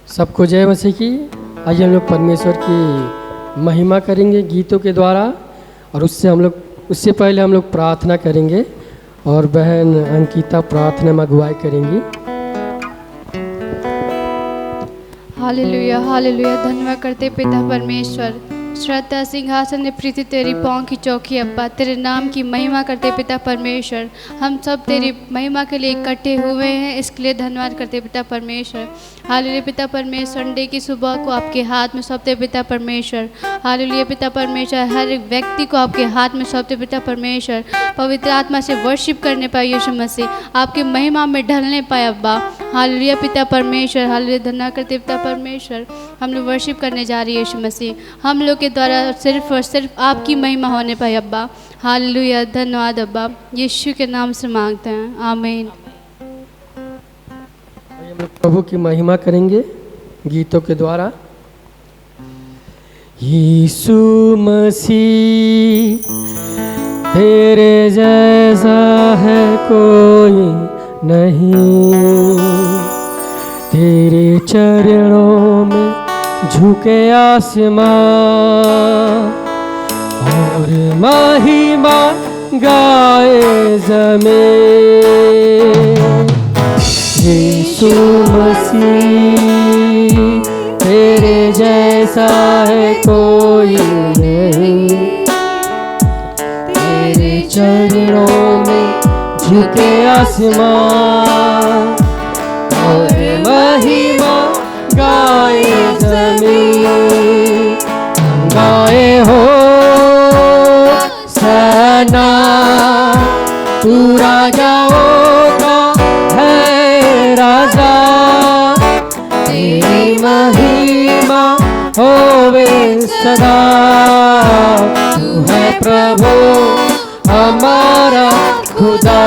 सबको जय मसीह की। आइए हम लोग परमेश्वर की महिमा करेंगे गीतों के द्वारा, और उससे पहले हम लोग प्रार्थना करेंगे और बहन अंकिता प्रार्थना में अगुवाई करेंगी। Hallelujah hallelujah. धन्यवाद करते पिता परमेश्वर, श्रद्धा सिंहासन ने प्रीति तेरी पाँव की चौकी अब्बा, तेरे नाम की महिमा करते पिता परमेश्वर। हम सब तेरी महिमा के लिए इकट्ठे हुए हैं, इसके लिए धन्यवाद करते पिता परमेश्वर। हालेलुया पिता परमेश्वर, संडे की सुबह को आपके हाथ में सौंपते पिता परमेश्वर। हालेलुया पिता परमेश्वर, हर एक व्यक्ति को आपके हाथ में सौंपते पिता परमेश्वर। पवित्र आत्मा से वर्शिप करने पाए यीशु मसीह, आपकी महिमा में ढलने पाए अब्बा। हालेलुया पिता परमेश्वर, हालेलुया। धन्यवाद करते पिता परमेश्वर, हम लोग वर्शिप करने जा रही है यीशु मसीह, हम लोग के द्वारा सिर्फ और सिर्फ आपकी महिमा होने पाए अब्बा। हालेलुया, धन्यवाद अब्बा, यीशु के नाम से मांगते हैं, आमीन। हम लोग प्रभु की महिमा करेंगे गीतों के द्वारा। यीशु मसीह तेरे जैसा है कोई नहीं, तेरे चरणों में झुके आसमां और महिमा गाए ज़मीन। यीशु मसीह तेरे जैसा है कोई नहीं, तेरे चरणों में झुके आसमां और महिमा गाए ज़मीन। हम गाए हो सना, तू राजाओं का है राजा, तेरी महिमा होवे सदा। तू है प्रभु हमारा खुदा।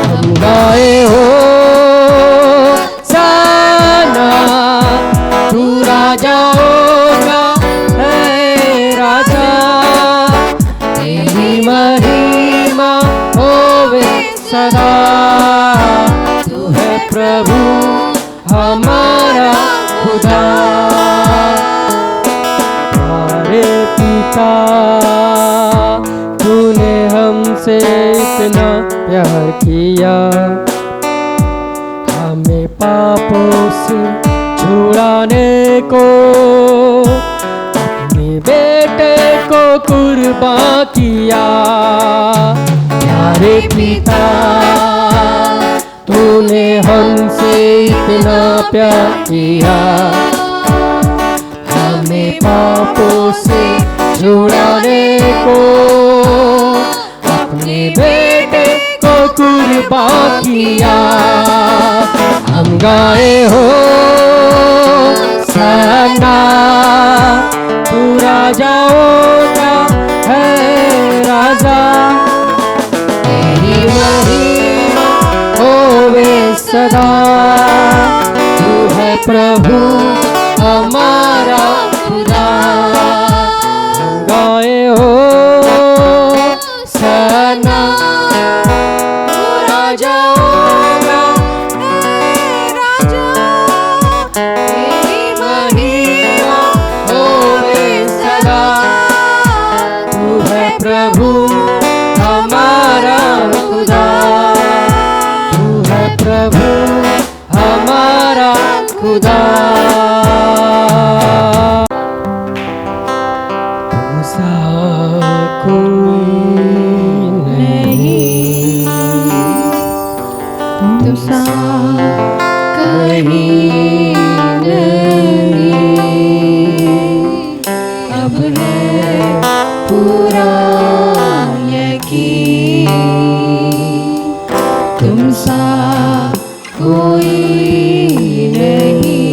हम गाए हो सना, तू राजाओं का है राजा, तेरी महिमा होवे सदा। तू है प्रभु हमारा खुदा। हमारे पिता तूने हमसे इतना प्यार किया, हमें पापों से छुड़ाने को अपने बेटे को कुर्बान किया। प्यारे पिता तूने हमसे इतना प्यार किया, हमें पापों से छुड़ाने को अपने बेटे को कुर्बान किया। हम गाए हो सना, तू राजाओं का है राजा, तेरी महिमा होवे सदा। तू है प्रभु हमारा खुदा। हम गाए हो सना, तू राजाओं का है राजा, तेरी महिमा होवे सदा। तू है प्रभु हमारा खुदा। तू है प्रभु हमारा खुदा। तुमसा कोई नहीं, तुमसा कहीं नहीं, अब है पूरा यकीन। तुमसा कोई नहीं,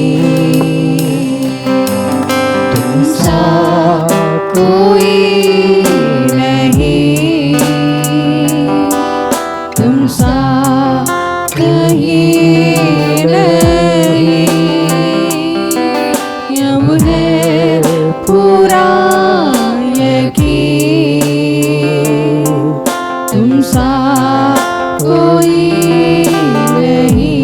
तुमसा कोई नहीं, तुमसा कहीं नहीं, अब है पूरा यकीन। तुमसा कोई नहीं।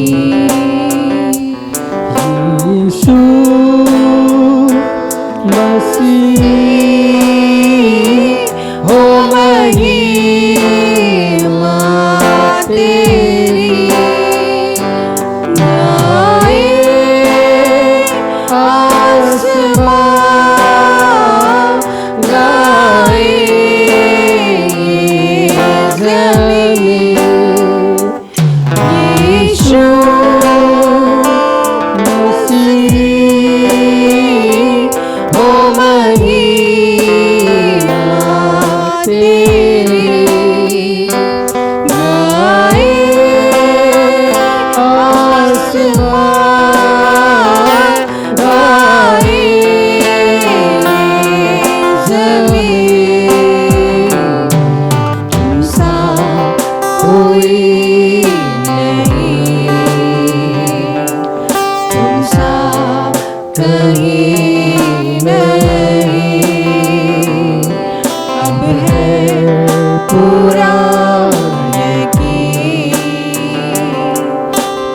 पूरा यकीन,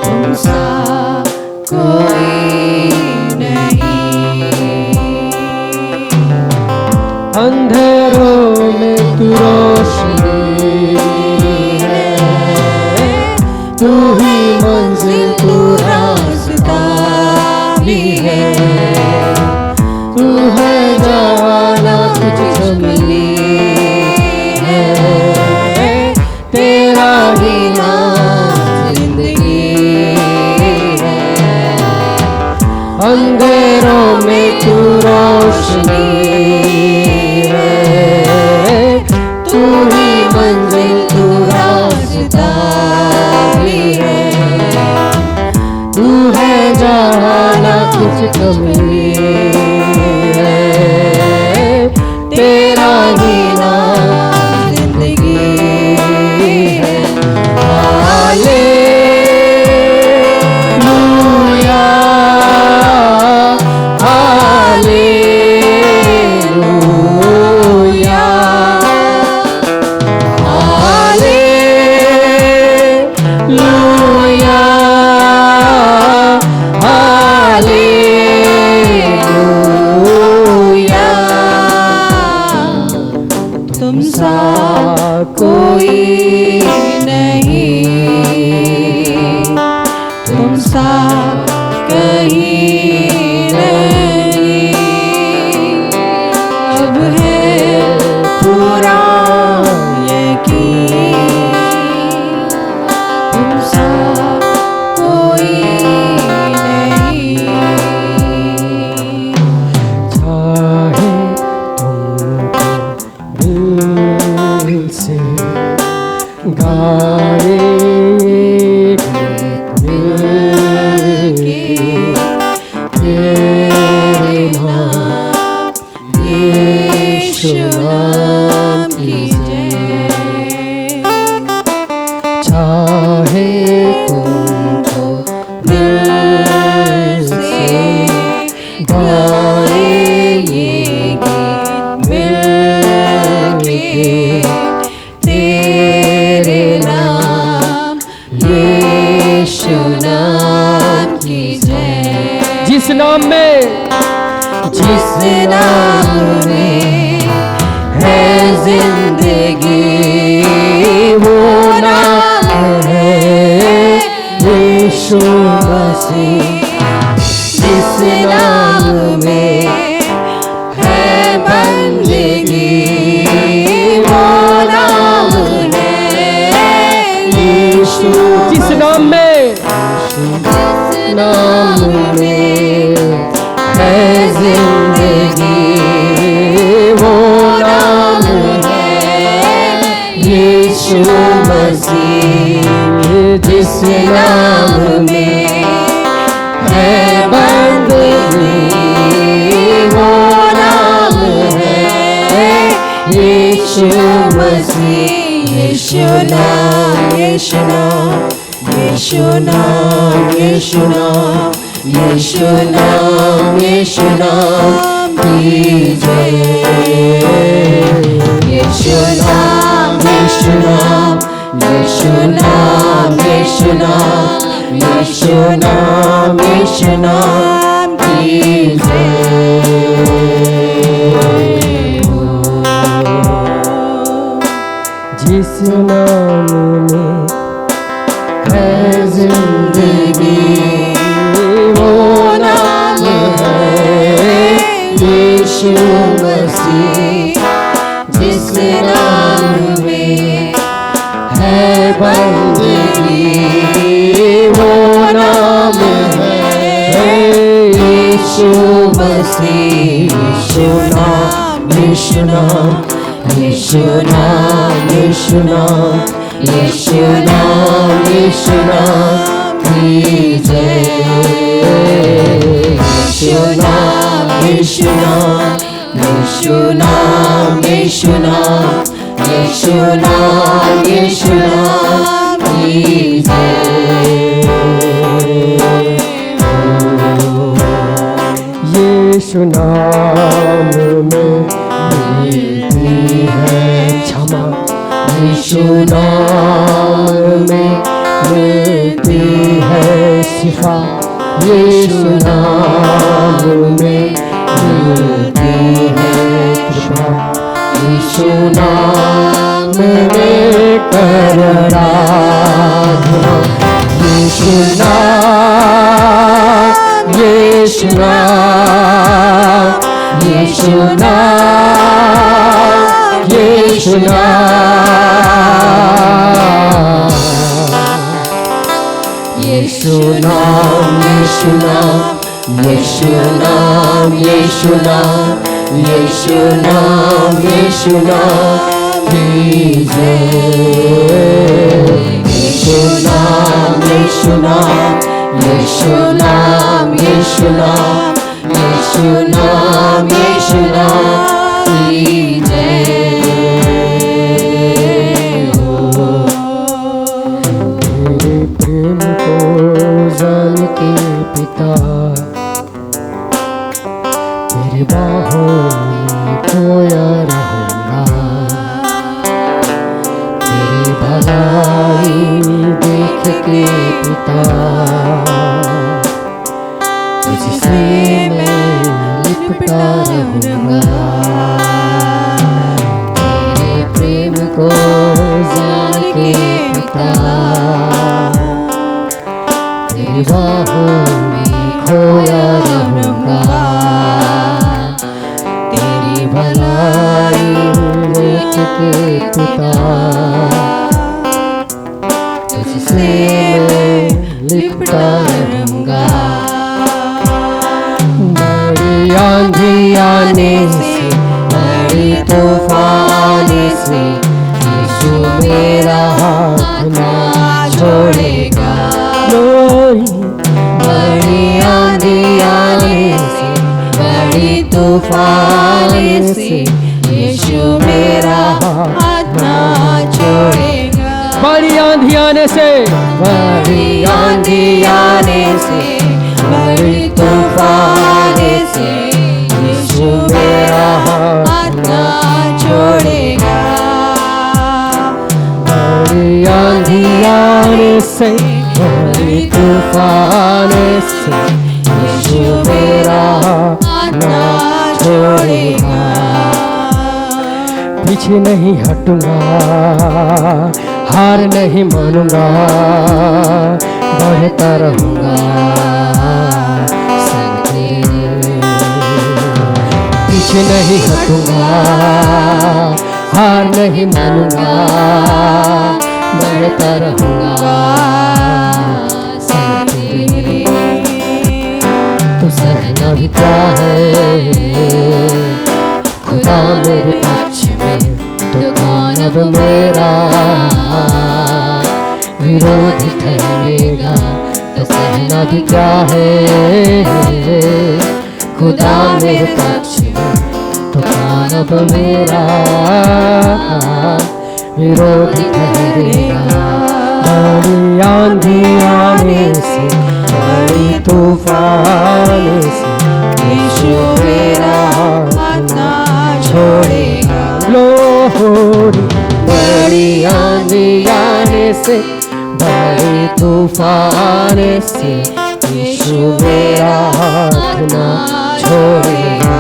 तुम सा कोई नहीं। अंधेरों में तू रोशनी है, तू ही मंजिल तू रास्ता भी है, तू है जाना तुझसे मिली है, तेरा ही नाम जिंदगी है। अंधेरों में तू रोशनी है, तू ही मंजिल तू रास्ता भी है, तू है जाना कुछ कमी है, तेरा ही नाम जिंदगी है। Hallelujah, hallelujah, hallelujah, hallelujah. तुम सा कोई नहीं, तुम सा कहीं नहीं। अब है पूरा यकीन, तुम सा कोई नहीं। चाहे तुमको दिल से गाए तेरे नाम यीशु नाम की जय। चाहे तुमको दिल से गाए ये गीत मिलके, तेरे नाम यीशु नाम की जय। जिस नाम में है जिंदगी, वो नाम है यीशु मसीह। जिस नाम में है बंदगी, वो नाम है यीशु। जिस नाम में है जिंदगी, वो नाम है यीशु मसीह। जिस नाम में है बंदगी, वो नाम है यीशु मसीह। यीशु नाम, यीशु नाम, यीशु नाम, यीशु नाम, यीशु नाम, यीशु नाम की जय। यीशु नाम, यीशु नाम, यीशु नाम, यीशु नाम, यीशु नाम, यीशु नाम की जय। जिस नाम में है जिंदगी, वो नाम है यीशु मसीह। जिस नाम में है बंदगी, वो नाम है यीशु मसीह। यीशु नाम, यीशु नाम, यीशु नाम, यीशु नाम, यीशु नाम, यीशु नाम की जय। यीशु नाम, यीशु नाम, यीशु नाम, यीशु नाम, यीशु नाम, यीशु नाम की जय। यीशु नाम में मिलती है क्षमा, यीशु नाम में मिलती है शिफा, यीशु नाम में मिलती है कृपा, यीशु नाम में कर आराधना, यीशु नाम, यीशु नाम, यीशु नाम, यीशु नाम, यीशु नाम, यीशु नाम, यीशु नाम, यीशु नाम, यीशु नाम, यीशु नाम की जय, यीशु नाम, यीशु नाम, यीशु नाम, यीशु नाम, यीशु नाम, यीशु नाम की जय हो। तेरे प्रेम को जान के पिता, तेरी बाहों में खोया रहूंगा, तेरी भलाई देख के पिता, तुझसे मैं लिपटा रहूंगा, तेरे प्रेम को जान के पिता, तेरी बाहों में खोया रहूंगा, तेरी भलाई देख के पिता, तुझसे मैं लिपटा रहूंगा। बड़ी आंधी आने से, बड़ी तूफान से, यीशु मेरा हाथ ना छोड़ेगा। बड़ी आंधी आने से, बड़ी तूफान से, यीशु मेरा हाथ ना छोड़ेगा। बड़ी आंधी आने से, बड़ी आंधी आने से, बड़ी तूफान से, यीशु मेरा हाथ ना छोड़ेगा। बड़ी आंधी आने से, बड़ी तूफान से, यीशु मेरा हाथ ना छोड़ेगा। पीछे नहीं हटूंगा, हार नहीं मानूंगा, बढ़ता रहूंगा संग तेरे। पीछे नहीं हटूंगा, हार नहीं मानूंगा, बढ़ता रहूंगा संग तेरे। तो सहना भी क्या है खुदा मेरे पक्ष में, तो कौन अब मेरा विरोधी ठहरेगा। तो सहना भी क्या है खुदा मेरे पक्ष में, तो कौन अब मेरा विरोधी ठहरेगा। बड़ी आंधी आने से, बड़ी तूफान से, यीशु मेरा हाथ ना छोड़ेगा। लोरी बड़ी आंधी आने से, बड़ी तूफान से, यीशु मेरा हाथ ना छोड़ेगा।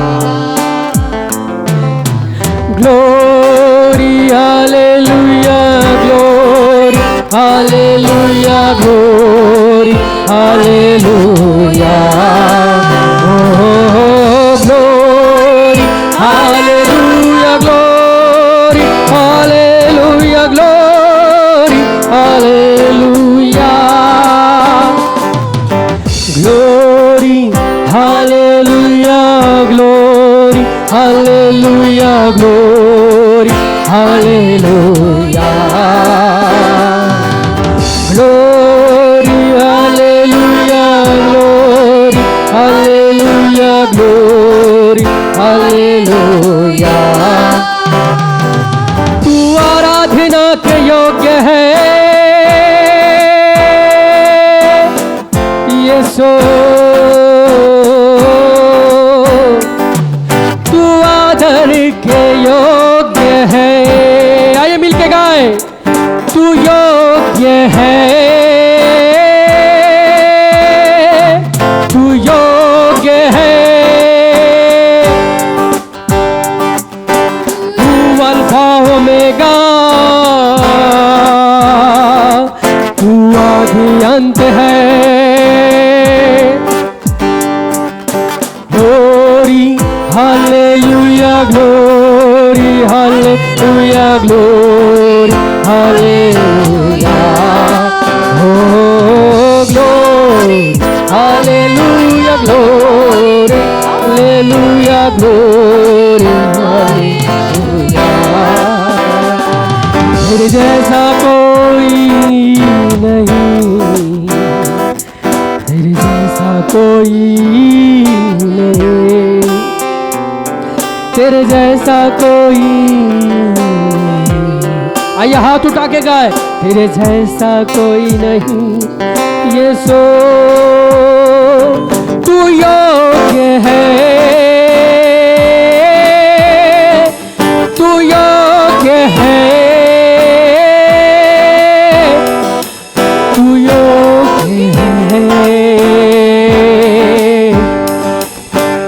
Glory hallelujah, glory hallelujah, glory hallelujah, glory hallelujah, glory hallelujah, glory hallelujah, glory hallelujah, glory hallelujah, glory hallelujah, glory hallelujah, glory hallelujah, glory hallelujah. तू आराधना के योग्य है यीशु, तू आदर के योग्य है। आइए मिलके गाएं। गाए, तू योग्य है, तू योग्य है, तू अल्फा ओमेगा, तू आदि अंत है। Glory hallelujah, glory hallelujah, glory hallelujah, हो glory hallelujah, glory hallelujah, glory hallelujah. तेरे जैसा कोई नहीं, तेरे जैसा कोई नहीं, तेरे जैसा कोई नहीं। आइए हाथ उठा के गाए, तेरे जैसा कोई नहीं यीशु, तू योग्य है, तू योग्य है, तू योग्य है,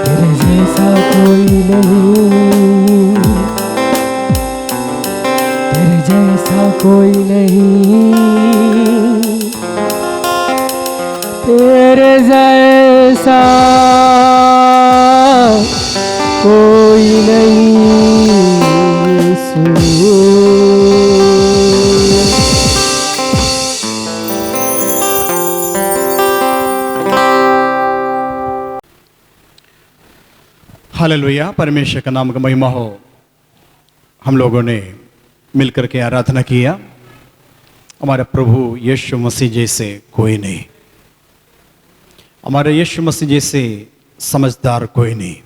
तेरे जैसा कोई नहीं, तेरे जैसा कोई नहीं, तेरे जैसा कोई नहीं यीशु। हालेलुया, परमेश्वर का नाम का महिमा हो। हम लोगों ने मिलकर के आराधना किया, हमारे प्रभु यीशु मसीह जैसे कोई नहीं, हमारे यीशु मसीह जैसे समझदार कोई नहीं।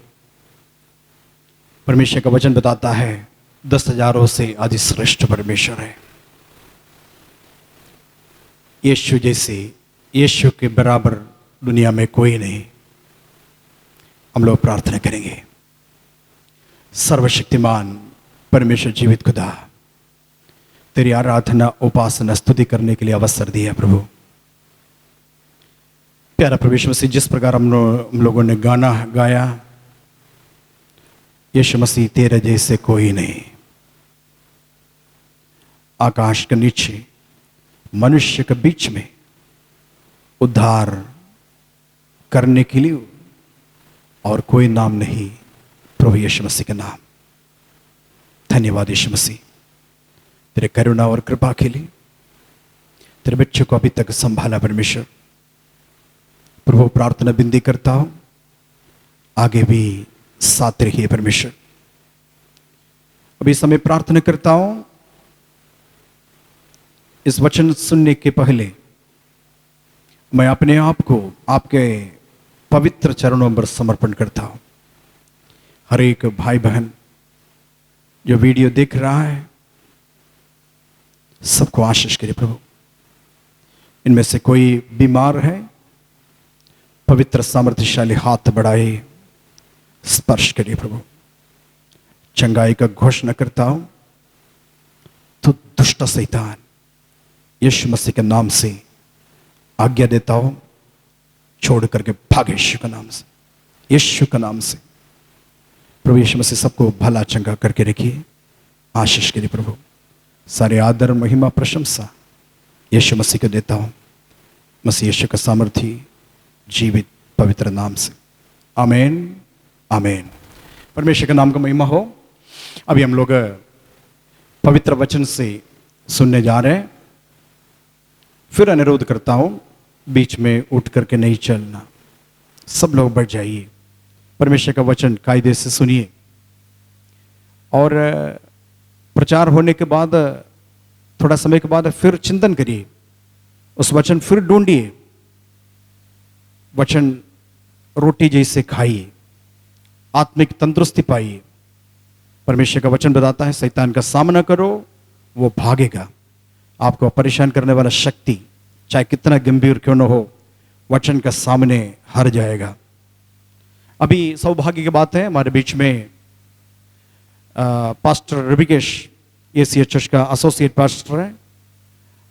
परमेश्वर का वचन बताता है 10,000 से अधिक श्रेष्ठ परमेश्वर है। यीशु जैसे, यीशु के बराबर दुनिया में कोई नहीं। हम लोग प्रार्थना करेंगे। सर्वशक्तिमान परमेश्वर जीवित खुदा, तेरी आराधना उपासना स्तुति करने के लिए अवसर दिया प्रभु। प्यारा परमेश्वर मसीह, जिस प्रकार हम लोगों ने गाना गाया, यीशु मसीह तेरे जैसे कोई नहीं। आकाश के नीचे मनुष्य के बीच में उद्धार करने के लिए और कोई नाम नहीं, प्रभु यीशु मसीह का नाम। धन्यवाद यीशु मसीह, तेरे करुणा और कृपा के लिए, तेरे बच्चों को अभी तक संभाला परमेश्वर। प्रभु प्रार्थना विनती करता हूं, आगे भी साथ रहिए परमेश्वर। अभी समय प्रार्थना करता हूं, इस वचन सुनने के पहले मैं अपने आप को आपके पवित्र चरणों पर समर्पण करता हूं। हर एक भाई बहन जो वीडियो देख रहा है, सबको आशीष करिए प्रभु। इनमें से कोई बीमार है, पवित्र सामर्थ्यशाली हाथ बढ़ाए, स्पर्श करिए प्रभु। चंगाई का घोषणा करता हूं, तो दुष्ट शैतान यीशु मसीह के नाम से आज्ञा देता हूं, छोड़ करके भागे यीशु के नाम से, यीशु के नाम से। प्रभु यीशु मसीह सबको भला चंगा करके रखिए, आशीष करिए प्रभु। सारे आदर महिमा प्रशंसा यीशु मसीह को देता हूं, मसीह यीशु का सामर्थी जीवित पवित्र नाम से, आमीन आमीन। परमेश्वर के नाम का महिमा हो। अभी हम लोग पवित्र वचन से सुनने जा रहे हैं। फिर अनुरोध करता हूं, बीच में उठ करके नहीं चलना, सब लोग बैठ जाइए, परमेश्वर का वचन कायदे से सुनिए। और प्रचार होने के बाद थोड़ा समय के बाद फिर चिंतन करिए, उस वचन फिर ढूंढिए। वचन रोटी जैसे खाइए, आत्मिक तंदुरुस्ती पाइए। परमेश्वर का वचन बताता है, शैतान का सामना करो, वो भागेगा। आपको परेशान करने वाला शक्ति चाहे कितना गंभीर क्यों न हो, वचन के सामने हार जाएगा। अभी सौभाग्य की बात है, हमारे बीच में पास्टर ऋषिकेश एशिया चर्च का एसोसिएट पास्टर है,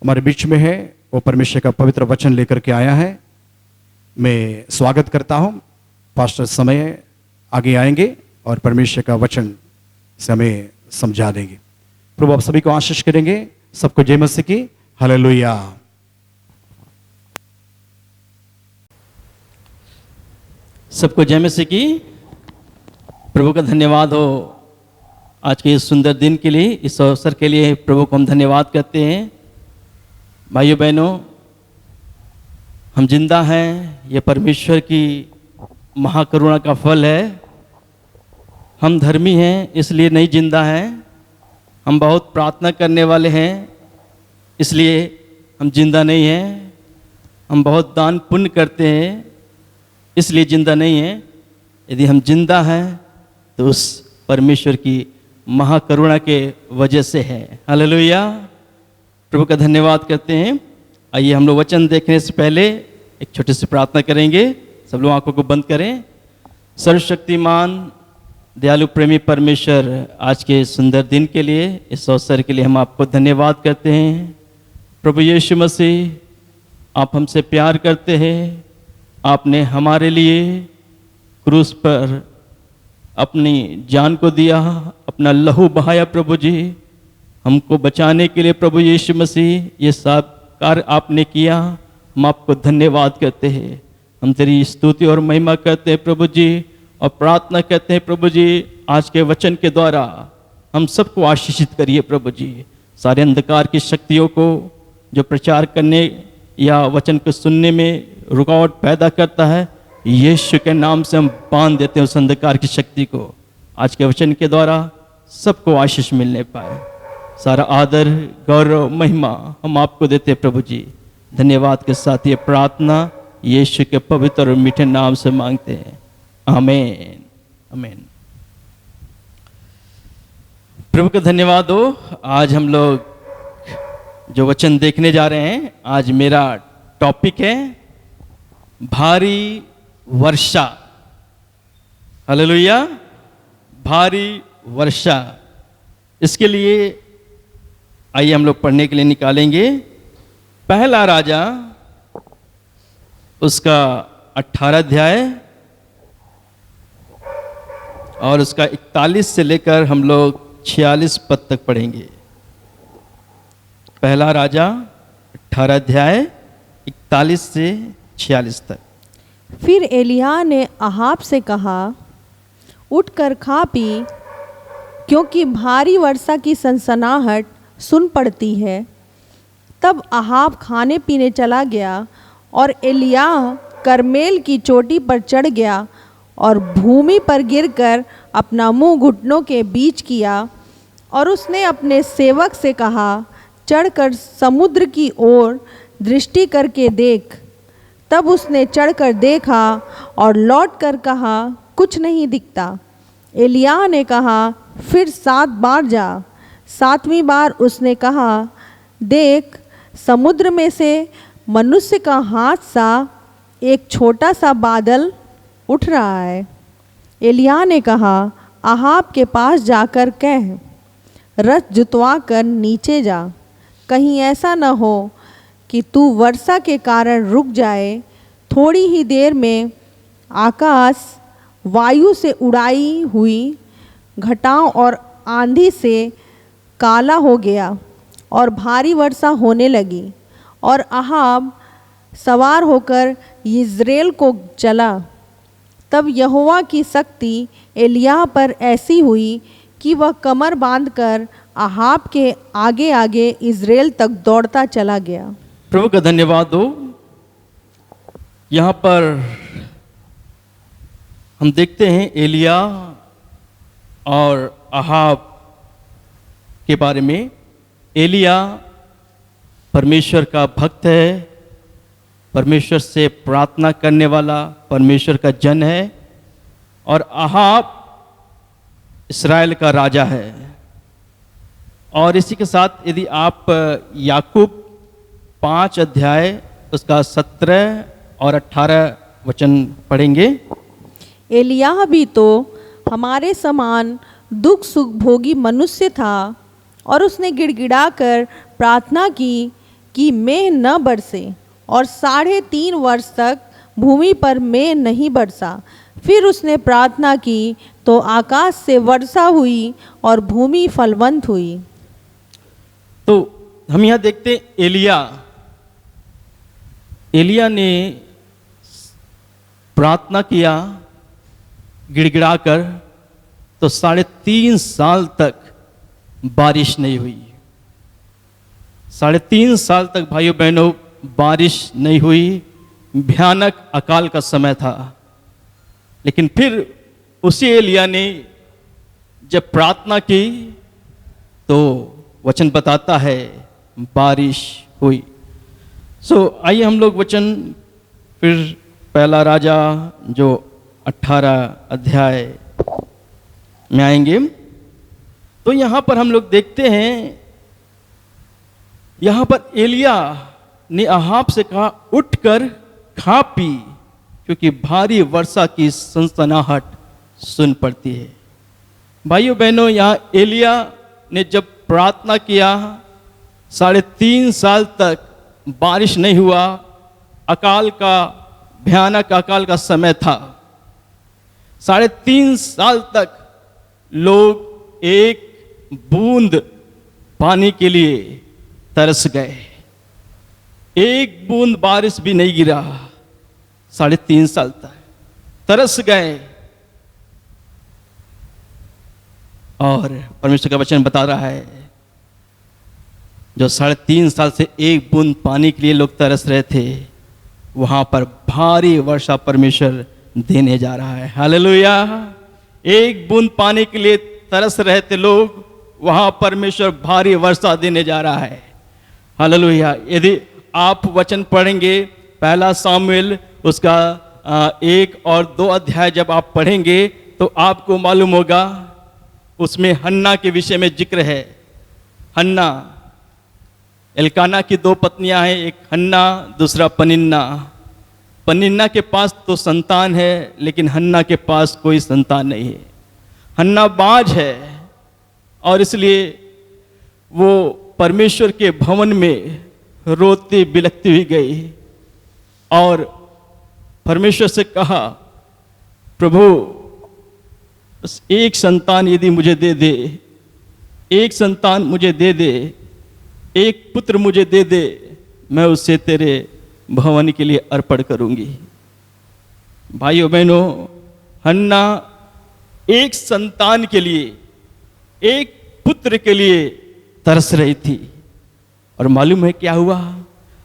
हमारे बीच में है। वो परमेश्वर का पवित्र वचन लेकर के आया है। मैं स्वागत करता हूं। पास्टर समय आगे आएंगे और परमेश्वर का वचन से हमें समझा देंगे। प्रभु आप सभी को आशीष करेंगे। सबको जय मसीह की। हालेलुया। सबको जय मसीह की। प्रभु का धन्यवाद हो आज के इस सुंदर दिन के लिए, इस अवसर के लिए प्रभु को हम धन्यवाद करते हैं। भाइयों बहनों, हम जिंदा हैं, ये परमेश्वर की महाकरुणा का फल है। हम धर्मी हैं इसलिए नहीं जिंदा हैं। हम बहुत प्रार्थना करने वाले हैं इसलिए हम जिंदा नहीं हैं। हम बहुत दान पुण्य करते हैं इसलिए जिंदा नहीं हैं। यदि हम जिंदा हैं तो उस परमेश्वर की महाकरुणा के वजह से है। हालेलुया। प्रभु का धन्यवाद करते हैं। आइए हम लोग वचन देखने से पहले एक छोटी सी प्रार्थना करेंगे। सब लोग आंखों को बंद करें। सर्वशक्तिमान दयालु प्रेमी परमेश्वर, आज के सुंदर दिन के लिए, इस अवसर के लिए हम आपको धन्यवाद करते हैं। प्रभु यीशु मसीह, आप हमसे प्यार करते हैं। आपने हमारे लिए क्रूस पर अपनी जान को दिया, अपना लहू बहाया। प्रभु जी, हमको बचाने के लिए प्रभु यीशु मसीह ये सब कार्य आपने किया। हम आपको धन्यवाद करते हैं। हम तेरी स्तुति और महिमा करते हैं प्रभु जी, और प्रार्थना करते हैं प्रभु जी, आज के वचन के द्वारा हम सबको आशीषित करिए प्रभु जी। सारे अंधकार की शक्तियों को जो प्रचार करने या वचन को सुनने में रुकावट पैदा करता है, यीशु के नाम से हम बांध देते हैं उस अंधकार की शक्ति को। आज के वचन के द्वारा सबको आशीष मिलने पाए। सारा आदर, गौरव, महिमा हम आपको देते हैं प्रभु जी। धन्यवाद के साथ ये प्रार्थना यीशु के पवित्र और मीठे नाम से मांगते हैं। आमीन, आमीन। प्रभु का धन्यवाद हो। आज हम लोग जो वचन देखने जा रहे हैं, आज मेरा टॉपिक है भारी वर्षा। हालेलुया। भारी वर्षा। इसके लिए आइए हम लोग पढ़ने के लिए निकालेंगे पहला राजा उसका 18 अध्याय और उसका 41 से लेकर हम लोग 46 पद तक पढ़ेंगे। पहला राजा 18 अध्याय 41 से 46 तक। फिर एलिय्याह ने अहाब से कहा, उठकर खा पी, क्योंकि भारी वर्षा की सनसनाहट सुन पड़ती है। तब अहाब खाने पीने चला गया और एलिय्याह करमेल की चोटी पर चढ़ गया और भूमि पर गिरकर अपना मुंह घुटनों के बीच किया। और उसने अपने सेवक से कहा, चढ़कर समुद्र की ओर दृष्टि करके देख। तब उसने चढ़कर देखा और लौटकर कहा, कुछ नहीं दिखता। एलिय्याह ने कहा, फिर 7 बार जा। 7वीं बार उसने कहा, देख, समुद्र में से मनुष्य का हाथ सा एक छोटा सा बादल उठ रहा है। एलिय्याह ने कहा, अहाब के पास जाकर कह, रथ जुतवा कर नीचे जा। कहीं ऐसा न हो कि तू वर्षा के कारण रुक जाए। थोड़ी ही देर में आकाश वायु से उड़ाई हुई घटाओं और आंधी से काला हो गया और भारी वर्षा होने लगी। और अहाब सवार होकर यिज्रेल को चला। तब यहोवा की शक्ति एलिय्याह पर ऐसी हुई कि वह कमर बांधकर अहाब के आगे आगे इज़राइल तक दौड़ता चला गया। प्रभु का धन्यवाद दो। यहाँ पर हम देखते हैं एलिय्याह और अहाब के बारे में। एलिय्याह परमेश्वर का भक्त है, परमेश्वर से प्रार्थना करने वाला परमेश्वर का जन है, और अहाब इस्राएल का राजा है। और इसी के साथ यदि आप याकूब 5 अध्याय उसका 17 और 18 वचन पढ़ेंगे। एलिय्याह भी तो हमारे समान दुख सुख भोगी मनुष्य था और उसने गिड़गिड़ाकर प्रार्थना की कि मेघ न बरसे, और 3.5 वर्ष तक भूमि पर मेघ नहीं बरसा। फिर उसने प्रार्थना की तो आकाश से वर्षा हुई और भूमि फलवंत हुई। तो हम यहाँ देखते हैं एलिया ने प्रार्थना किया गिड़गिड़ाकर, तो 3.5 साल तक बारिश नहीं हुई। 3.5 साल तक भाइयों बहनों बारिश नहीं हुई, भयानक अकाल का समय था। लेकिन फिर उसी एलिया ने जब प्रार्थना की तो वचन बताता है बारिश हुई। आइए हम लोग वचन फिर पहला राजा जो 18 अध्याय में आएंगे। तो यहाँ पर हम लोग देखते हैं, यहाँ पर एलिया ने अहाब से कहा उठकर खा पी, क्योंकि भारी वर्षा की सनसनाहट सुन पड़ती है। भाइयों बहनों, यहाँ एलिया ने जब प्रार्थना किया, 3.5 साल तक बारिश नहीं हुआ, अकाल का भयानक अकाल का समय था। 3.5 साल तक लोग एक बूंद पानी के लिए तरस गए, एक बूंद बारिश भी नहीं गिरा। 3.5 साल तक तरस गए। और परमेश्वर का वचन बता रहा है, जो 3.5 साल से एक बूंद पानी के लिए लोग तरस रहे थे, वहां पर भारी वर्षा परमेश्वर देने जा रहा है। हालेलुया। एक बूंद पानी के लिए तरस रहे थे लोग, वहां परमेश्वर भारी वर्षा देने जा रहा है। हालेलुया। यदि आप वचन पढ़ेंगे, पहला सामुएल उसका 1 और 2 अध्याय जब आप पढ़ेंगे तो आपको मालूम होगा, उसमें हन्ना के विषय में जिक्र है। हन्ना, एल्काना की 2 पत्नियां हैं, एक हन्ना दूसरा पनिन्ना। पनिन्ना के पास तो संतान है, लेकिन हन्ना के पास कोई संतान नहीं है। हन्ना बाज है और इसलिए वो परमेश्वर के भवन में रोती बिलखती हुई गई और परमेश्वर से कहा, प्रभु बस एक संतान यदि मुझे दे दे, एक संतान मुझे दे दे, एक पुत्र मुझे दे दे, मैं उससे तेरे भवन के लिए अर्पण करूंगी। भाइयों बहनों, हन्ना एक संतान के लिए, एक पुत्र के लिए तरस रही थी। और मालूम है क्या हुआ?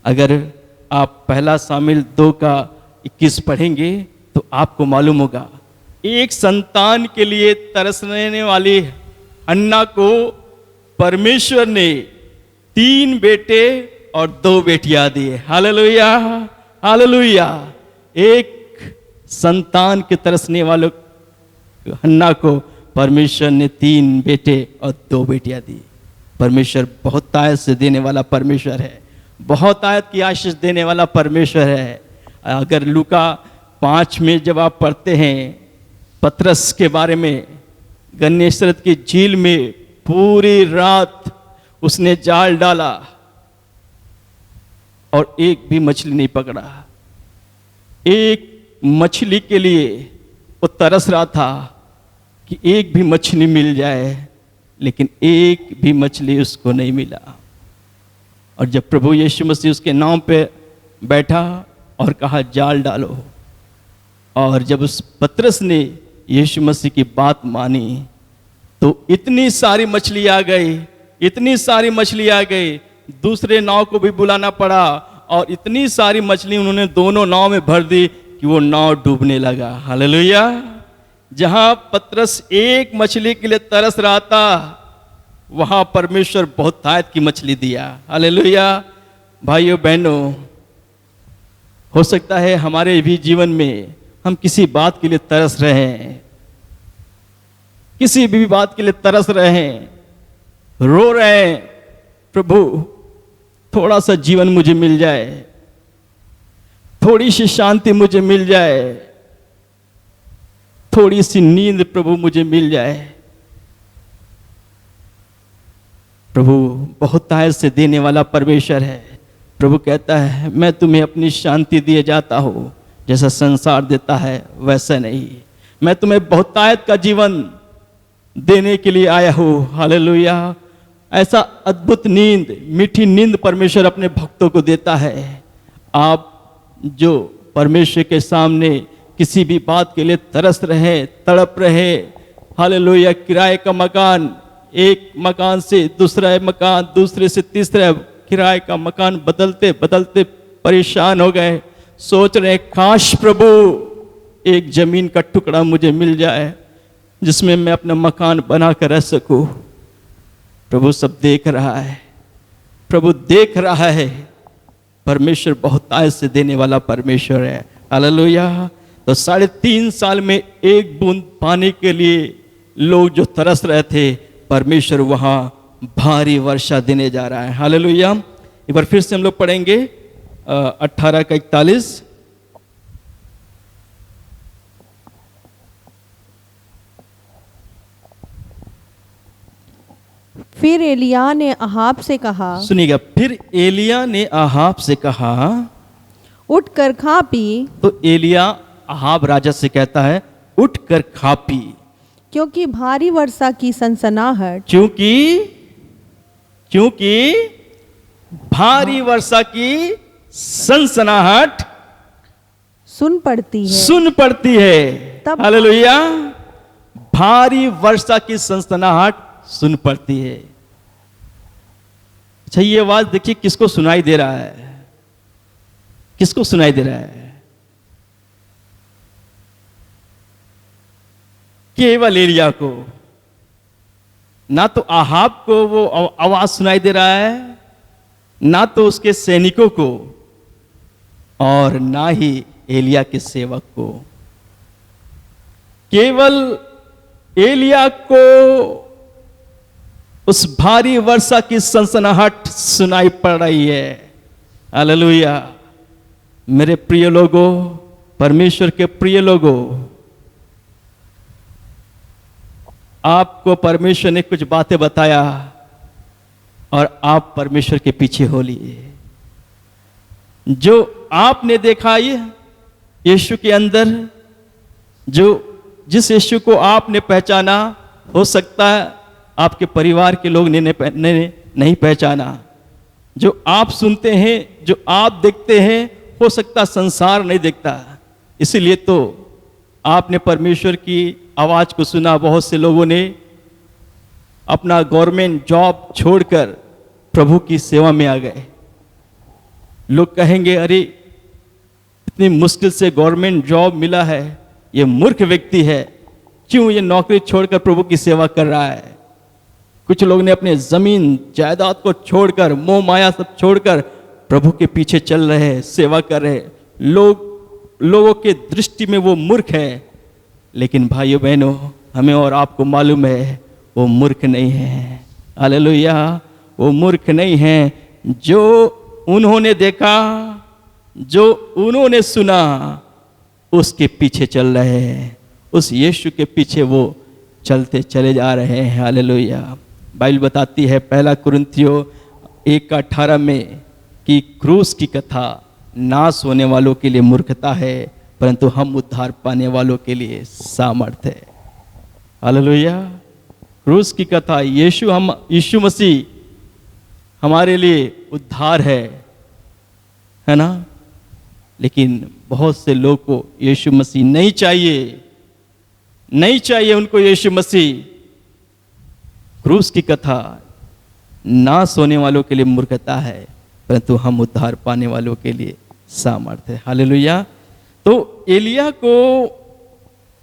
अगर आप पहला सामुएल 2 का 21 पढ़ेंगे तो आपको मालूम होगा, एक संतान के लिए तरसने वाली हन्ना को परमेश्वर ने 3 बेटे और 2 बेटियां दी। Hallelujah, hallelujah. एक संतान के तरसने वालों हन्ना को परमेश्वर ने 3 बेटे और 2 बेटियां दी। परमेश्वर बहुत आयत से देने वाला परमेश्वर है, बहुत आयत की आशीष देने वाला परमेश्वर है। अगर लूका 5 में जब आप पढ़ते हैं पतरस के बारे में, गन्नेसरत की झील में पूरी रात उसने जाल डाला और एक भी मछली नहीं पकड़ा। एक मछली के लिए वो तरस रहा था कि एक भी मछली मिल जाए, लेकिन एक भी मछली उसको नहीं मिला। और जब प्रभु यीशु मसीह उसके नाम पे बैठा और कहा जाल डालो, और जब उस पतरस ने यीशु मसीह की बात मानी तो इतनी सारी मछली आ गई, इतनी सारी मछली आ गई, दूसरे नाव को भी बुलाना पड़ा और इतनी सारी मछली उन्होंने दोनों नाव में भर दी कि वो नाव डूबने लगा। हालेलुया। जहां पतरस एक मछली के लिए तरस रहा था, वहां परमेश्वर बहुत आयत की मछली दिया। हालेलुया। भाइयों बहनों, हो सकता है हमारे भी जीवन में हम किसी बात के लिए तरस रहे हैं, किसी भी बात के लिए तरस रहे हैं, रो रहे हैं, प्रभु थोड़ा सा जीवन मुझे मिल जाए, थोड़ी सी शांति मुझे मिल जाए, थोड़ी सी नींद प्रभु मुझे मिल जाए। प्रभु बहुतायत से देने वाला परमेश्वर है। प्रभु कहता है मैं तुम्हें अपनी शांति दिए जाता हूँ, जैसा संसार देता है वैसा नहीं। मैं तुम्हें बहुतायत का जीवन देने के लिए आया हूँ। हालेलुया। ऐसा अद्भुत नींद, मीठी नींद परमेश्वर अपने भक्तों को देता है। आप जो परमेश्वर के सामने किसी भी बात के लिए तरस रहे, तड़प रहे, हालेलुया, किराए का मकान, एक मकान से दूसरा मकान, दूसरे से तीसरा, किराए का मकान बदलते बदलते परेशान हो गए, सोच रहे काश प्रभु एक जमीन का टुकड़ा मुझे मिल जाए जिसमें मैं अपना मकान बना कर रह सकूं। प्रभु सब देख रहा है, प्रभु देख रहा है। परमेश्वर बहुतायत से देने वाला परमेश्वर है। हालेलुया। तो 3.5 साल में एक बूंद पानी के लिए लोग जो तरस रहे थे, परमेश्वर वहां भारी वर्षा देने जा रहा है। हालेलुया। एक बार फिर से हम लोग पढ़ेंगे 18 का 41। फिर एलिय्याह ने अहाब से कहा, सुनिएगा, फिर एलिय्याह ने अहाब से कहा, उठ कर खा पी, तो एलिय्याह अहाब राजा से कहता है उठ कर खा पी, क्योंकि भारी वर्षा की सनसनाहट क्योंकि भारी वर्षा की सनसनाहट सुन पड़ती है। तब हालेलुया। भारी वर्षा की सनसनाहट सुन पड़ती है। अच्छा, ये आवाज देखिए किसको सुनाई दे रहा है? किसको सुनाई दे रहा है? केवल एलिय्याह को। ना तो अहाब को वो आवाज सुनाई दे रहा है, ना तो उसके सैनिकों को, और ना ही एलिय्याह के सेवक को। केवल एलिय्याह को उस भारी वर्षा की सनसनाहट सुनाई पड़ रही है। हालेलुया। मेरे प्रिय लोगों, परमेश्वर के प्रिय लोगों, आपको परमेश्वर ने कुछ बातें बताया और आप परमेश्वर के पीछे हो लिए। जो आपने देखा ये यीशु के अंदर, जिस यीशु को आपने पहचाना, हो सकता है आपके परिवार के लोग ने नहीं पहचाना। जो आप सुनते हैं, जो आप देखते हैं, हो सकता संसार नहीं देखता। इसीलिए तो आपने परमेश्वर की आवाज को सुना। बहुत से लोगों ने अपना गवर्नमेंट जॉब छोड़कर प्रभु की सेवा में आ गए। लोग कहेंगे अरे इतनी मुश्किल से गवर्नमेंट जॉब मिला है, ये मूर्ख व्यक्ति है, क्यों ये नौकरी छोड़कर प्रभु की सेवा कर रहा है। कुछ लोग ने अपने जमीन जायदाद को छोड़कर, मोह माया सब छोड़कर प्रभु के पीछे चल रहे हैं, सेवा कर रहे हैं। लोगों के दृष्टि में वो मूर्ख है, लेकिन भाइयों बहनों, हमें और आपको मालूम है वो मूर्ख नहीं है। हालेलुया। वो मूर्ख नहीं है। जो उन्होंने देखा, जो उन्होंने सुना, उसके पीछे चल रहे हैं। उस यीशु के पीछे वो चलते चले जा रहे हैं। हालेलुया। बाइबल बताती है 1 कुरिन्थियों 1:18 में कि क्रूस की कथा नाश होने वालों के लिए मूर्खता है, परंतु हम उद्धार पाने वालों के लिए सामर्थ्य है। हालेलुया। क्रूस की कथा, यीशु मसीह हमारे लिए उद्धार है ना। लेकिन बहुत से लोग को यीशु मसीह नहीं चाहिए उनको यीशु मसीह। क्रूस की कथा नाश होने वालों के लिए मूर्खता है, परंतु हम उद्धार पाने वालों के लिए सामर्थ्य है। हालेलुया। तो एलिय्याह को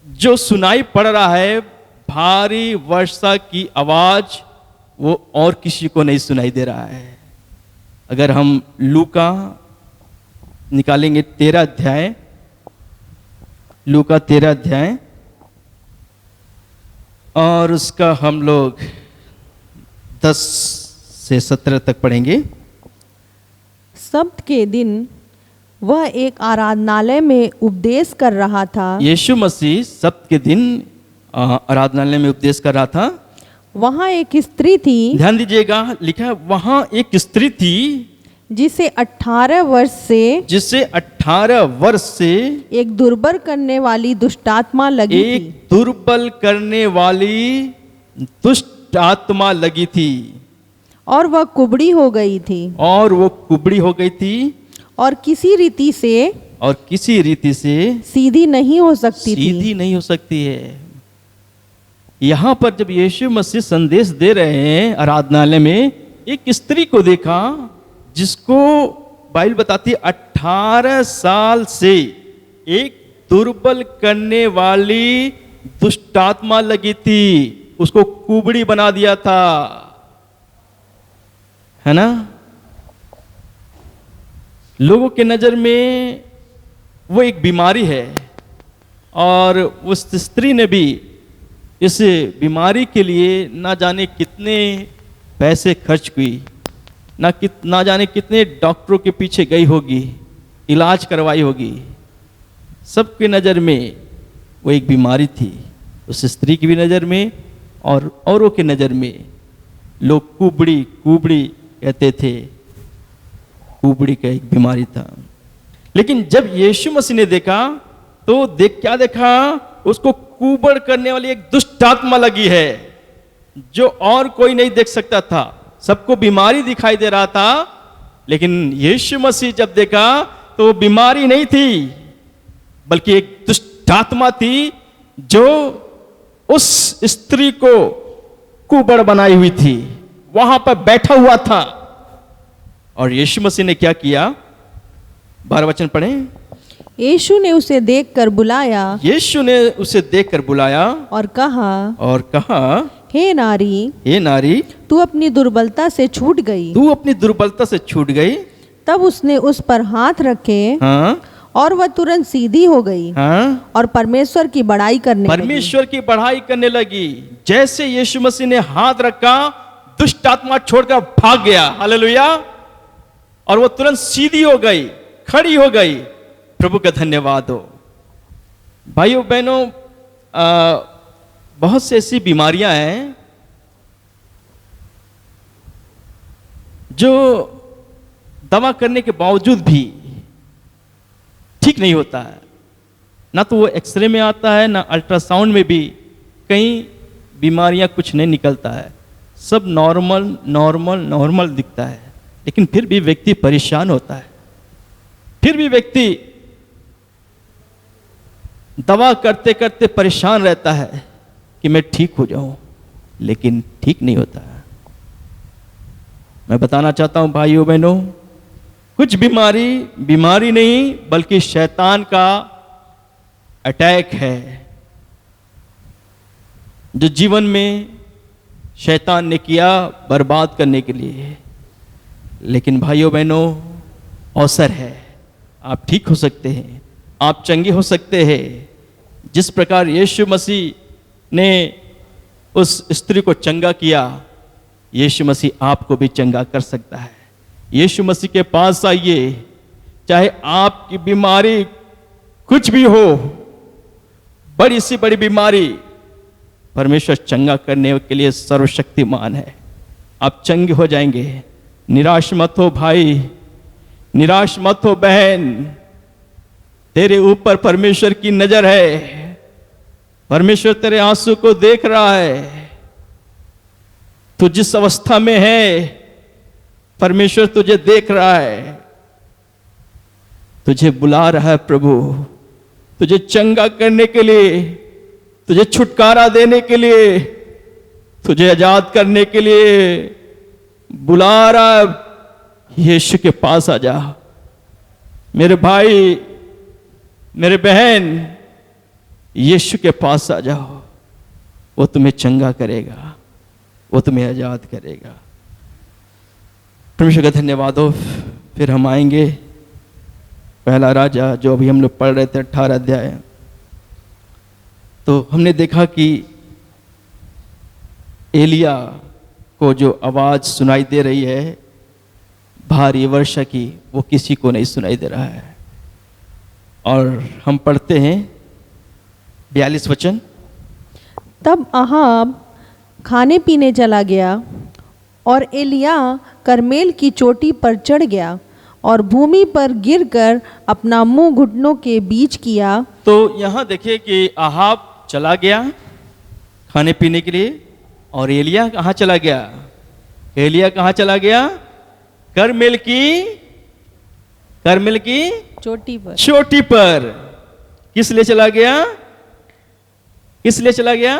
जो सुनाई पड़ रहा है भारी वर्षा की आवाज, वो और किसी को नहीं सुनाई दे रहा है। अगर हम लूका निकालेंगे 13 अध्याय, लूका 13 अध्याय, और उसका हम लोग 10 से 17 तक पढ़ेंगे। सब्त के दिन वह एक आराधनालय में उपदेश कर रहा था। यीशु मसीह सब्त के दिन आराधनालय में उपदेश कर रहा था। वहाँ एक स्त्री थी ध्यान दीजिएगा, लिखा है वहां एक स्त्री थी जिसे 18 वर्ष से जिसे 18 वर्ष से एक दुर्बल करने वाली दुष्टात्मा लगी एक थी दुर्बल करने वाली दुष्ट आत्मा लगी थी और वह कुबड़ी हो गई थी और वो कुबड़ी हो गई थी और किसी रीति से सीधी नहीं हो सकती थी। सीधी नहीं हो सकती है। यहां पर जब यीशु मसीह संदेश दे रहे हैं आराधनालय में, एक स्त्री को देखा जिसको बाइबल बताती है 18 साल से एक दुर्बल करने वाली दुष्टात्मा लगी थी, उसको कुबड़ी बना दिया था, है ना। लोगों के नजर में वो एक बीमारी है और उस स्त्री ने भी इस बीमारी के लिए ना जाने कितने पैसे खर्च की, ना जाने कितने डॉक्टरों के पीछे गई होगी, इलाज करवाई होगी। सबके नज़र में वो एक बीमारी थी, उस स्त्री की भी नज़र में और औरों के नज़र में। लोग कुबड़ी कुबड़ी कहते थे, कुबड़ी का एक बीमारी था। लेकिन जब यीशु मसीह ने देखा तो क्या देखा, उसको कुबड़ करने वाली एक दुष्ट आत्मा लगी है जो और कोई नहीं देख सकता था। सबको बीमारी दिखाई दे रहा था, लेकिन यीशु मसीह जब देखा तो वो बीमारी नहीं थी बल्कि एक दुष्ट आत्मा थी जो उस स्त्री को कुबड़ बनाई हुई थी, वहां पर बैठा हुआ था। और यीशु मसीह ने क्या किया, 12 वचन पढ़ें। यीशु ने उसे देखकर बुलाया यीशु ने उसे देखकर बुलाया और कहा हे नारी तू अपनी दुर्बलता से छूट गई। तू अपनी दुर्बलता से छूट गई। तब उसने उस पर हाथ रखे हाँ और वह तुरंत सीधी हो गई हाँ और परमेश्वर की बड़ाई करने लगी। जैसे यीशु मसीह ने हाथ रखा, दुष्ट आत्मा छोड़कर भाग गया। हालेलुया। और वो तुरंत सीधी हो गई, खड़ी हो गई। प्रभु का धन्यवाद हो। भाइयों बहनों, बहुत से ऐसी बीमारियां हैं जो दवा करने के बावजूद भी ठीक नहीं होता है। ना तो वो एक्सरे में आता है, ना अल्ट्रासाउंड में भी कहीं बीमारियां कुछ नहीं निकलता है। सब नॉर्मल दिखता है, लेकिन फिर भी व्यक्ति परेशान होता है। फिर भी व्यक्ति दवा करते करते परेशान रहता है कि मैं ठीक हो जाऊं, लेकिन ठीक नहीं होता है। मैं बताना चाहता हूं भाइयों बहनों, कुछ बीमारी नहीं बल्कि शैतान का अटैक है जो जीवन में शैतान ने किया बर्बाद करने के लिए। लेकिन भाइयों बहनों, अवसर है, आप ठीक हो सकते हैं, आप चंगे हो सकते हैं। जिस प्रकार यीशु मसीह ने उस स्त्री को चंगा किया, यीशु मसीह आपको भी चंगा कर सकता है। यीशु मसीह के पास आइए, चाहे आपकी बीमारी कुछ भी हो, बड़ी सी बड़ी बीमारी, परमेश्वर चंगा करने के लिए सर्वशक्तिमान है। आप चंगे हो जाएंगे। निराश मत हो भाई, निराश मत हो बहन, तेरे ऊपर परमेश्वर की नजर है। परमेश्वर तेरे आंसू को देख रहा है। तू जिस अवस्था में है, परमेश्वर तुझे देख रहा है, तुझे बुला रहा है। प्रभु तुझे चंगा करने के लिए, तुझे छुटकारा देने के लिए, तुझे आजाद करने के लिए बुला रहा है। यीशु के पास आ जा मेरे भाई, मेरे बहन, यीशु के पास आ जाओ। वो तुम्हें चंगा करेगा, वो तुम्हें आजाद करेगा। परमेश्वर का धन्यवाद हो। फिर हम आएंगे पहला राजा जो अभी हम लोग पढ़ रहे थे 18 अध्याय। तो हमने देखा कि एलिया को जो आवाज सुनाई दे रही है भारी वर्षा की, वो किसी को नहीं सुनाई दे रहा है। और हम पढ़ते हैं 42 वचन। तब अहाब खाने पीने चला गया। और एलिया करमेल की चोटी पर चढ़ गया और भूमि पर गिरकर अपना मुंह घुटनों के बीच किया। तो यहाँ देखिए कि आहाब चला गया खाने पीने के लिए, और एलिया कहाँ चला गया? एलिया कहाँ चला गया? करमेल की चोटी पर। किस लिए चला गया? किस लिए चला गया?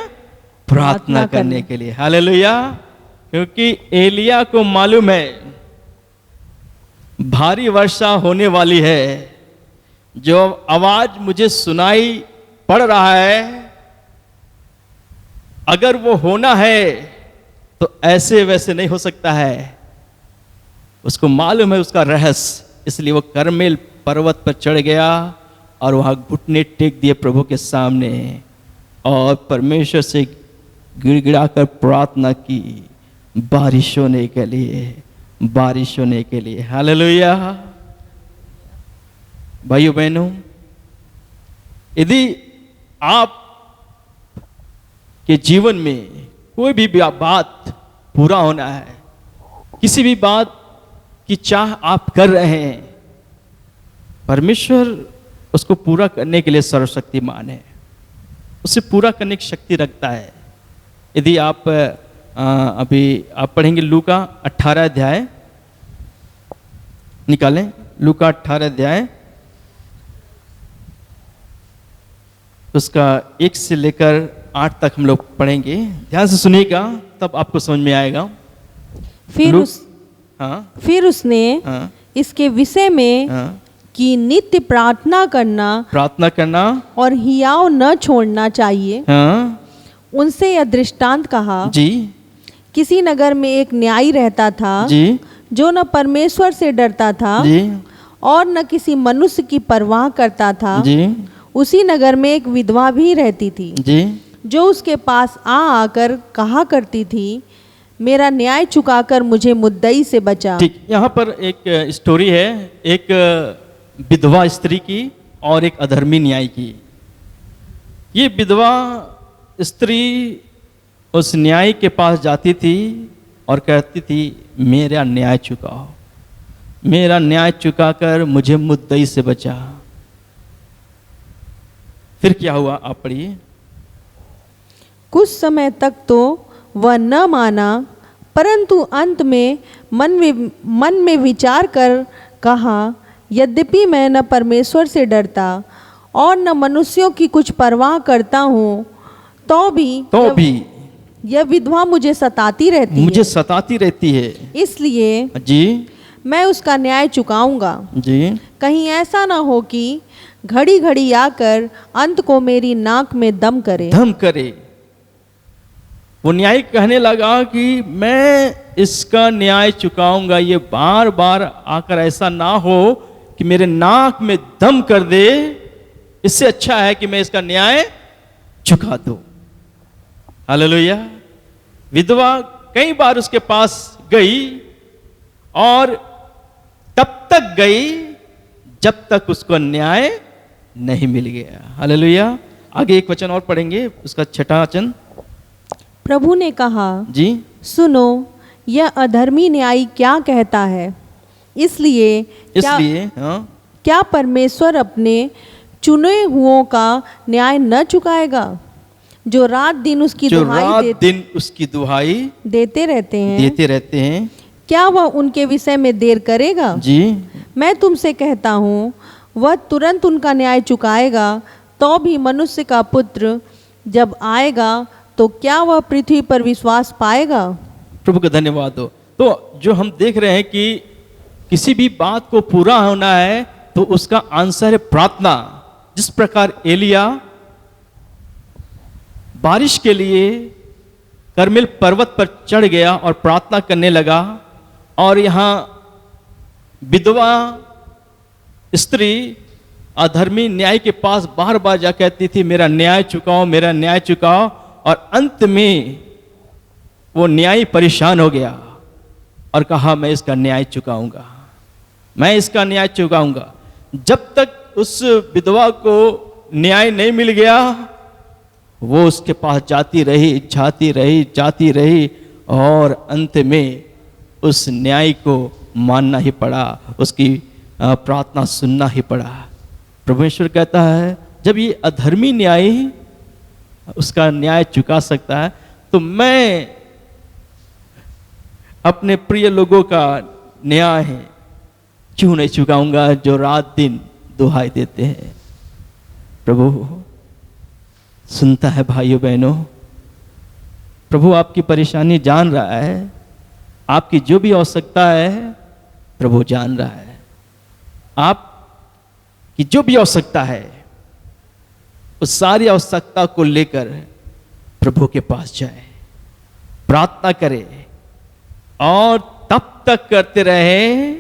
प्रार्थना करने के लिए। हालेलुया। क्योंकि एलिया को मालूम है भारी वर्षा होने वाली है, जो आवाज मुझे सुनाई पड़ रहा है, अगर वो होना है तो ऐसे वैसे नहीं हो सकता है। उसको मालूम है उसका रहस्य, इसलिए वो करमेल पर्वत पर चढ़ गया और वहां घुटने टेक दिए प्रभु के सामने और परमेश्वर से गिड़गिड़ाकर प्रार्थना की बारिश होने के लिए। हालेलुया। भाइयों बहनों, यदि आप के जीवन में कोई भी बात पूरा होना है, किसी भी बात की चाह आप कर रहे हैं, परमेश्वर उसको पूरा करने के लिए सर्वशक्तिमान है, उसे पूरा करने की शक्ति रखता है। यदि आप अभी आप पढ़ेंगे लूका 18 अध्याय, निकालें लूका 18 अध्याय, उसका 1 से लेकर 8 तक हम लोग पढ़ेंगे। ध्यान से सुनिएगा, तब आपको समझ में आएगा। फिर उसने इसके विषय में कि नित्य प्रार्थना करना और हियाव न छोड़ना चाहिए, उनसे यह दृष्टांत कहा जी। किसी नगर में एक न्यायी रहता था जी, जो न परमेश्वर से डरता था जी, और न किसी मनुष्य की परवाह करता था। जी, उसी नगर में एक विधवा भी रहती थी, जी, जो उसके पास आकर कहा करती थी, मेरा न्याय चुकाकर मुझे मुद्दई से बचा। ठीक, यहाँ पर एक स्टोरी है, एक विधवा स्त्री की और एक अधर्मी न्याय की। ये विधवा स्त्री उस न्यायी के पास जाती थी और कहती थी, मेरा न्याय चुकाओ, मेरा न्याय चुकाकर मुझे मुद्दई से बचा। फिर क्या हुआ, आप पढ़िए। कुछ समय तक तो वह न माना, परंतु अंत में मन में विचार कर कहा, यद्यपि मैं न परमेश्वर से डरता और न मनुष्यों की कुछ परवाह करता हूँ, तो भी यह विधवा मुझे सताती रहती है। इसलिए जी मैं उसका न्याय चुकाऊंगा। जी, कहीं ऐसा ना हो कि घड़ी घड़ी आकर अंत को मेरी नाक में दम करे। वो न्याय कहने लगा कि मैं इसका न्याय चुकाऊंगा, ये बार बार आकर ऐसा ना हो कि मेरे नाक में दम कर दे, इससे अच्छा है कि मैं इसका न्याय चुका दूं। हालेलुया। विधवा कई बार उसके पास गई और तब तक गई जब तक उसको न्याय नहीं मिल गया। हालेलुया। आगे एक वचन और पढ़ेंगे, उसका 6वां वचन। प्रभु ने कहा, जी, सुनो, यह अधर्मी न्यायी क्या कहता है। इसलिए क्या परमेश्वर अपने चुने हुओं का न्याय न चुकाएगा, जो रात दिन उसकी दुहाई देते रहते हैं। क्या वह उनके विषय में देर करेगा? जी, मैं तुमसे कहता हूँ, वह तुरंत उनका न्याय चुकाएगा। तो भी मनुष्य का पुत्र जब आएगा तो क्या वह पृथ्वी पर विश्वास पाएगा? प्रभु का धन्यवाद हो। तो जो हम देख रहे हैं कि किसी भी बात को पूरा होना है तो उसका आंसर है प्रार्थना। जिस प्रकार एलिया बारिश के लिए करमेल पर्वत पर चढ़ गया और प्रार्थना करने लगा, और यहाँ विधवा स्त्री अधर्मी न्याय के पास बार बार जा कहती थी, मेरा न्याय चुकाओ, मेरा न्याय चुकाओ, और अंत में वो न्यायी परेशान हो गया और कहा, मैं इसका न्याय चुकाऊंगा, मैं इसका न्याय चुकाऊंगा। जब तक उस विधवा को न्याय नहीं मिल गया, वो उसके पास जाती रही और अंत में उस न्याय को मानना ही पड़ा, उसकी प्रार्थना सुनना ही पड़ा। परमेश्वर कहता है जब ये अधर्मी न्याय उसका न्याय चुका सकता है, तो मैं अपने प्रिय लोगों का न्याय क्यों नहीं चुकाऊंगा जो रात दिन दुहाई देते हैं। प्रभु सुनता है भाइयों बहनों, प्रभु आपकी परेशानी जान रहा है, आपकी जो भी आवश्यकता है प्रभु जान रहा है। आपकी जो भी आवश्यकता है उस सारी आवश्यकता को लेकर प्रभु के पास जाए, प्रार्थना करे और तब तक करते रहे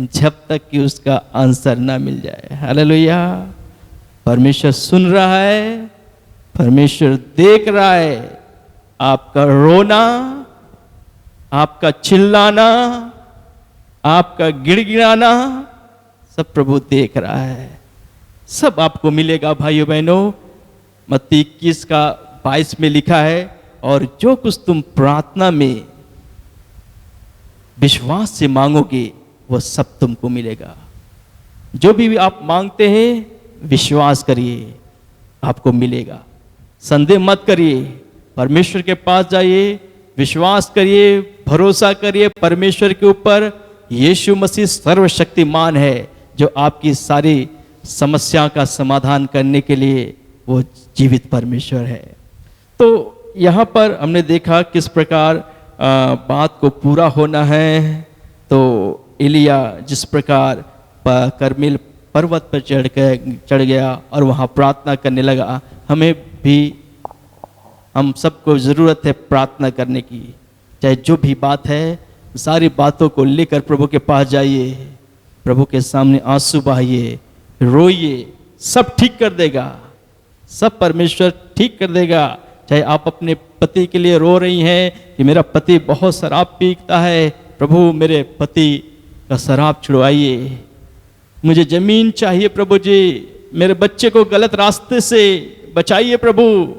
जब तक कि उसका आंसर ना मिल जाए। हालेलुया। परमेश्वर सुन रहा है, परमेश्वर देख रहा है, आपका रोना, आपका चिल्लाना, आपका गिड़गिड़ाना सब प्रभु देख रहा है। सब आपको मिलेगा भाइयों बहनों। मत्ती 21:22 में लिखा है, और जो कुछ तुम प्रार्थना में विश्वास से मांगोगे वो सब तुमको मिलेगा। जो भी आप मांगते हैं विश्वास करिए, आपको मिलेगा। संदेह मत करिए, परमेश्वर के पास जाइए, विश्वास करिए, भरोसा करिए परमेश्वर के ऊपर। यीशु मसीह सर्वशक्तिमान है जो आपकी सारी समस्या का समाधान करने के लिए वो जीवित परमेश्वर है। तो यहाँ पर हमने देखा किस प्रकार बात को पूरा होना है। तो एलिया जिस प्रकार कर्मेल पर्वत पर चढ़ गया और वहाँ प्रार्थना करने लगा, हमें भी, हम सबको ज़रूरत है प्रार्थना करने की। चाहे जो भी बात है सारी बातों को लेकर प्रभु के पास जाइए, प्रभु के सामने आंसू बहाइए, रोइए, सब ठीक कर देगा, सब परमेश्वर ठीक कर देगा। चाहे आप अपने पति के लिए रो रही हैं कि मेरा पति बहुत शराब पीता है, प्रभु मेरे पति का शराब छुड़वाइए, मुझे ज़मीन चाहिए प्रभु जी, मेरे बच्चे को गलत रास्ते से बचाइए प्रभु।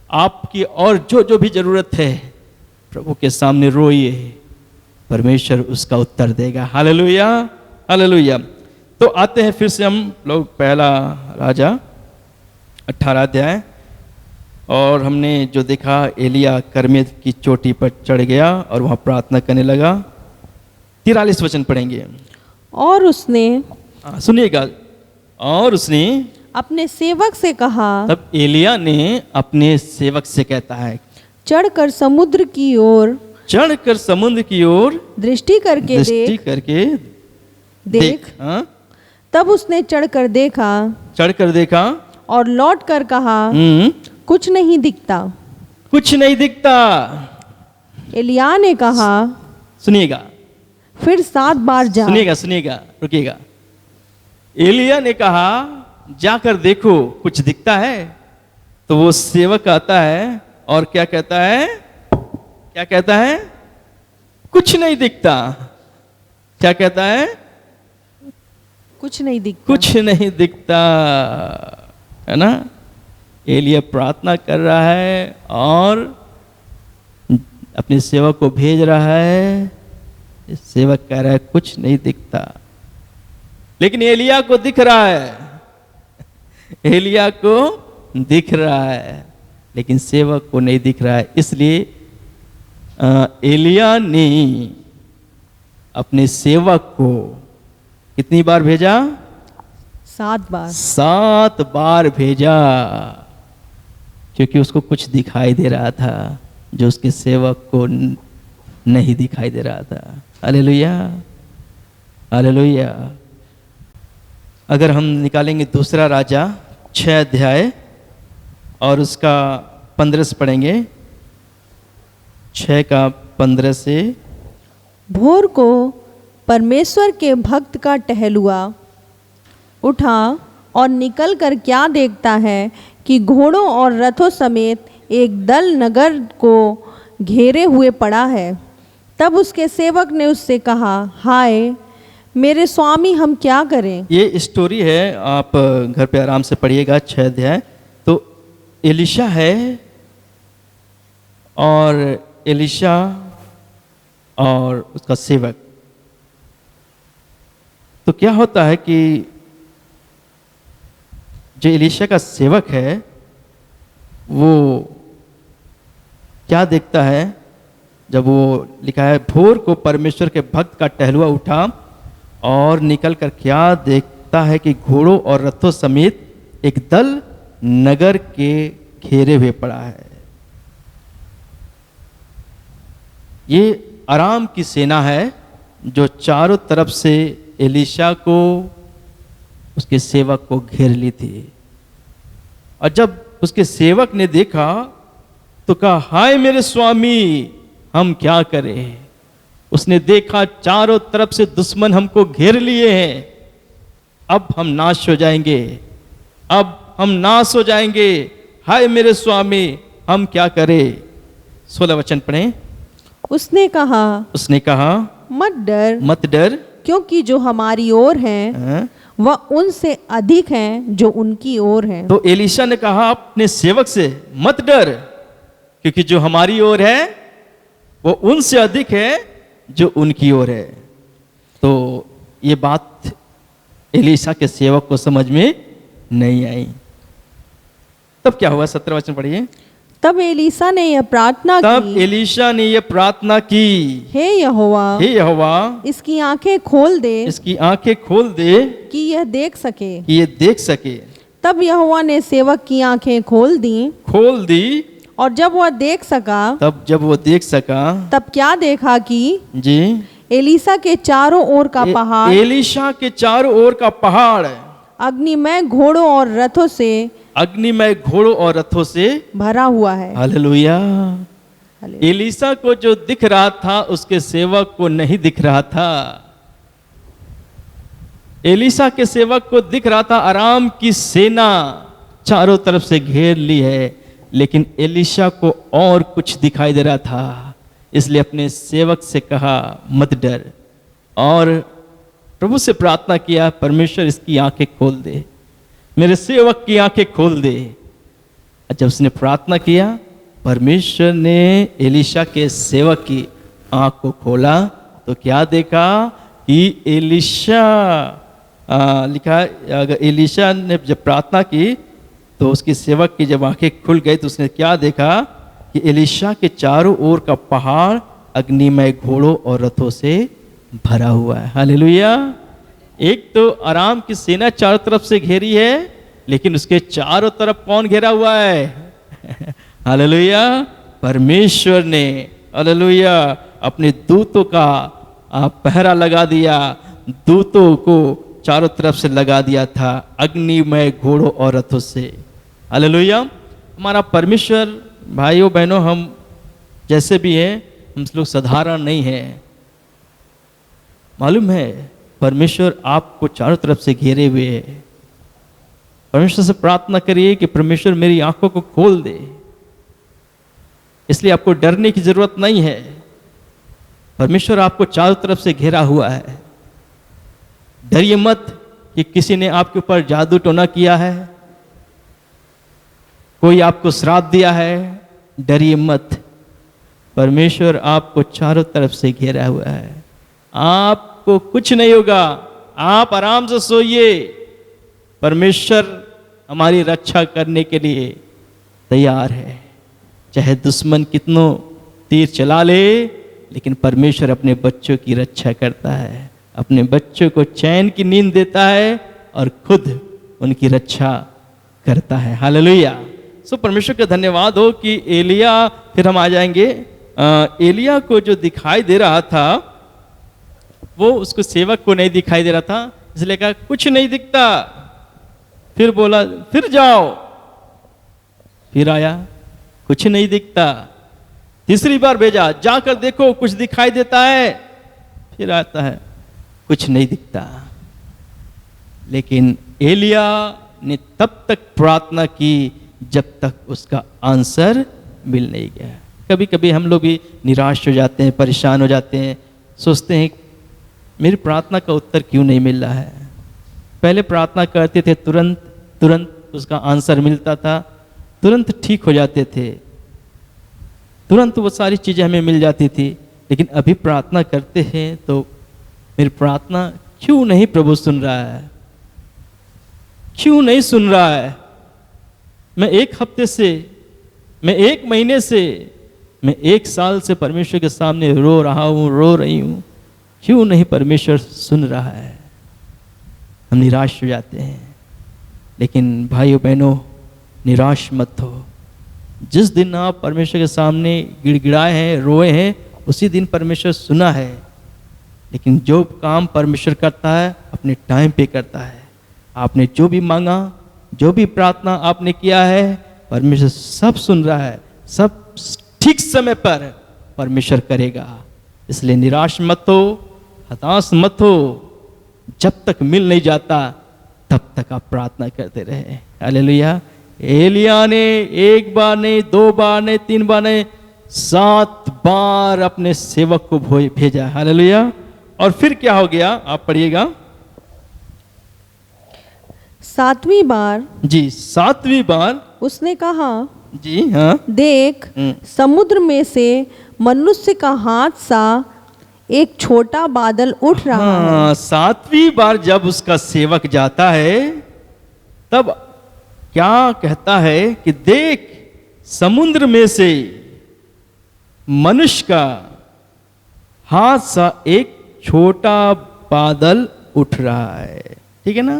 आपकी और जो जो भी ज़रूरत है प्रभु के सामने रोइए, परमेश्वर उसका उत्तर देगा। Hallelujah, hallelujah. तो आते हैं फिर से हम लोग पहला राजा 18 अध्याय, और हमने जो देखा एलिया कर्मेल की चोटी पर चढ़ गया और वहाँ प्रार्थना करने लगा। 43 वचन पढ़ेंगे। और उसने, सुनिएगा, और उसने अपने सेवक से कहा, तब एलिया ने अपने सेवक से कहता है, चढ़कर समुद्र की ओर दृष्टि करके देख। तब उसने चढ़कर देखा और लौट कर कहा, कुछ नहीं दिखता। एलिया ने कहा, सुनिएगा, फिर 7 बार जा। सुनिएगा, रुकिएगा। एलिया ने कहा जाकर देखो कुछ दिखता है। तो वो सेवक आता है और क्या कहता है? कुछ नहीं दिखता। क्या कहता है? कुछ नहीं दिखता, है ना। एलिया प्रार्थना कर रहा है और अपने सेवक को भेज रहा है। सेवक कह रहा है कुछ नहीं दिखता, लेकिन एलिया को दिख रहा है, लेकिन सेवक को नहीं दिख रहा है। इसलिए एलिया ने अपने सेवक को कितनी बार भेजा? 7 बार भेजा, क्योंकि उसको कुछ दिखाई दे रहा था जो उसके सेवक को नहीं दिखाई दे रहा था। Hallelujah, hallelujah. अगर हम निकालेंगे दूसरा राजा 6 अध्याय और उसका 15 से पढ़ेंगे, 6 का 15 से। भोर को परमेश्वर के भक्त का टहलुआ उठा और निकल कर क्या देखता है कि घोड़ों और रथों समेत एक दल नगर को घेरे हुए पड़ा है। तब उसके सेवक ने उससे कहा, हाय, मेरे स्वामी हम क्या करें? ये स्टोरी है, आप घर पे आराम से पढ़िएगा, 6 अध्याय। तो एलिशा है और एलिशा और उसका सेवक। तो क्या होता है कि जो एलिशा का सेवक है वो क्या देखता है, जब वो लिखा है भोर को परमेश्वर के भक्त का टहलुआ उठा और निकल कर क्या देखता है कि घोड़ों और रथों समेत एक दल नगर के घेरे हुए पड़ा है। ये अराम की सेना है जो चारों तरफ से एलिशा को, उसके सेवक को घेर ली थी। और जब उसके सेवक ने देखा तो कहा, हाय मेरे स्वामी, हम क्या करें? उसने देखा चारों तरफ से दुश्मन हमको घेर लिए हैं, अब हम नाश हो जाएंगे, अब हम नाश हो जाएंगे, हाय मेरे स्वामी, हम क्या करें? 16 वचन पढ़ें। उसने कहा मत डर, मत डर, क्योंकि जो हमारी ओर हैं वह उनसे अधिक हैं जो उनकी ओर हैं। तो एलिशा ने कहा अपने सेवक से, मत डर, क्योंकि जो हमारी ओर है वो उनसे अधिक है जो उनकी ओर है। तो ये बात एलिशा के सेवक को समझ में नहीं आई। तब क्या हुआ? 17 वचन पढ़िए। तब एलिशा ने यह प्रार्थना की, हे यहोवा, इसकी आंखें खोल दे, कि यह देख सके। तब यहोवा ने सेवक की आंखें खोल दी, और जब वह देख सका, तब क्या देखा कि जी एलिशा के चारों ओर का पहाड़ अग्निमय घोड़ों और रथों से भरा हुआ है। हालेलुया। एलिशा को जो दिख रहा था उसके सेवक को नहीं दिख रहा था। एलिशा के सेवक को दिख रहा था अराम की सेना चारों तरफ से घेर ली है, लेकिन एलिशा को और कुछ दिखाई दे रहा था। इसलिए अपने सेवक से कहा, मत डर, और प्रभु से प्रार्थना किया, परमेश्वर इसकी आंखें खोल दे, मेरे सेवक की आंखें खोल दे। जब उसने प्रार्थना किया, परमेश्वर ने एलिशा के सेवक की आंख को खोला, तो क्या देखा कि एलिशा लिखा, अगर एलिशा ने जब प्रार्थना की तो उसकी सेवक की जब आंखें खुल गई तो उसने क्या देखा कि एलिशा के चारों ओर का पहाड़ अग्निमय घोड़ों और रथों से भरा हुआ है। हालेलुया। एक तो आराम की सेना चारों तरफ से घेरी है, लेकिन उसके चारों तरफ कौन घेरा हुआ है? हालेलुया। परमेश्वर ने, हालेलुया, अपने दूतों का पहरा लगा दिया, दूतों को चारों तरफ से लगा दिया था अग्निमय घोड़ों और रथों से। हालेलुया। हमारा परमेश्वर, भाइयों बहनों, हम जैसे भी हैं, हम लोग साधारण नहीं हैं। मालूम है, परमेश्वर आपको चारों तरफ से घेरे हुए है। परमेश्वर से प्रार्थना करिए कि परमेश्वर मेरी आंखों को खोल दे। इसलिए आपको डरने की जरूरत नहीं है। परमेश्वर आपको चारों तरफ से घेरा हुआ है। डरिए मत कि किसी ने आपके ऊपर जादू टोना किया है, कोई आपको श्राप दिया है। डरिए मत, परमेश्वर आपको चारों तरफ से घेरा हुआ है। आपको कुछ नहीं होगा, आप आराम से सोइए। परमेश्वर हमारी रक्षा करने के लिए तैयार है। चाहे दुश्मन कितनों तीर चला ले, लेकिन परमेश्वर अपने बच्चों की रक्षा करता है, अपने बच्चों को चैन की नींद देता है और खुद उनकी रक्षा करता है। हालेलुया। सो परमेश्वर का धन्यवाद हो कि एलिया, फिर हम आ जाएंगे, एलिया को जो दिखाई दे रहा था वो उसको सेवक को नहीं दिखाई दे रहा था, इसलिए कहा कुछ नहीं दिखता। फिर बोला फिर जाओ, फिर आया, कुछ नहीं दिखता। तीसरी बार भेजा, जाकर देखो कुछ दिखाई देता है। फिर आता है, कुछ नहीं दिखता। लेकिन एलिया ने तब तक प्रार्थना की जब तक उसका आंसर मिल नहीं गया। कभी कभी हम लोग भी निराश हो जाते हैं, परेशान हो जाते हैं, सोचते हैं मेरी प्रार्थना का उत्तर क्यों नहीं मिल रहा है? पहले प्रार्थना करते थे, तुरंत तुरंत उसका आंसर मिलता था, तुरंत ठीक हो जाते थे, तुरंत वो सारी चीज़ें हमें मिल जाती थी। लेकिन अभी प्रार्थना करते हैं तो मेरी प्रार्थना क्यों नहीं प्रभु सुन रहा है? क्यों नहीं सुन रहा है? मैं एक हफ्ते से, मैं एक महीने से, मैं एक साल से परमेश्वर के सामने रो रहा हूँ, रो रही हूँ, क्यों नहीं परमेश्वर सुन रहा है? हम निराश हो जाते हैं। लेकिन भाइयों बहनों, निराश मत हो। जिस दिन आप परमेश्वर के सामने गिड़गिड़ाए हैं, रोए हैं, उसी दिन परमेश्वर सुना है। लेकिन जो काम परमेश्वर करता है अपने टाइम पे करता है। आपने जो भी मांगा, जो भी प्रार्थना आपने किया है, परमेश्वर सब सुन रहा है, सब ठीक समय पर परमेश्वर करेगा। इसलिए निराश मत हो, हताश मत हो। जब तक मिल नहीं जाता तब तक आप प्रार्थना करते रहे। हालेलुया। एलिया ने एक बार नहीं, दो बार नहीं, तीन बार नहीं, 7 बार अपने सेवक को भेजा। हालेलुया। और फिर क्या हो गया, आप पढ़िएगा। 7वीं बार जी, 7वीं बार उसने कहा, जी हाँ, देख समुद्र में से मनुष्य का हाथ सा एक छोटा बादल उठ रहा है। हाँ, 7वीं बार जब उसका सेवक जाता है तब क्या कहता है कि देख समुद्र में से मनुष्य का हाथ सा एक छोटा बादल उठ रहा है। ठीक है ना?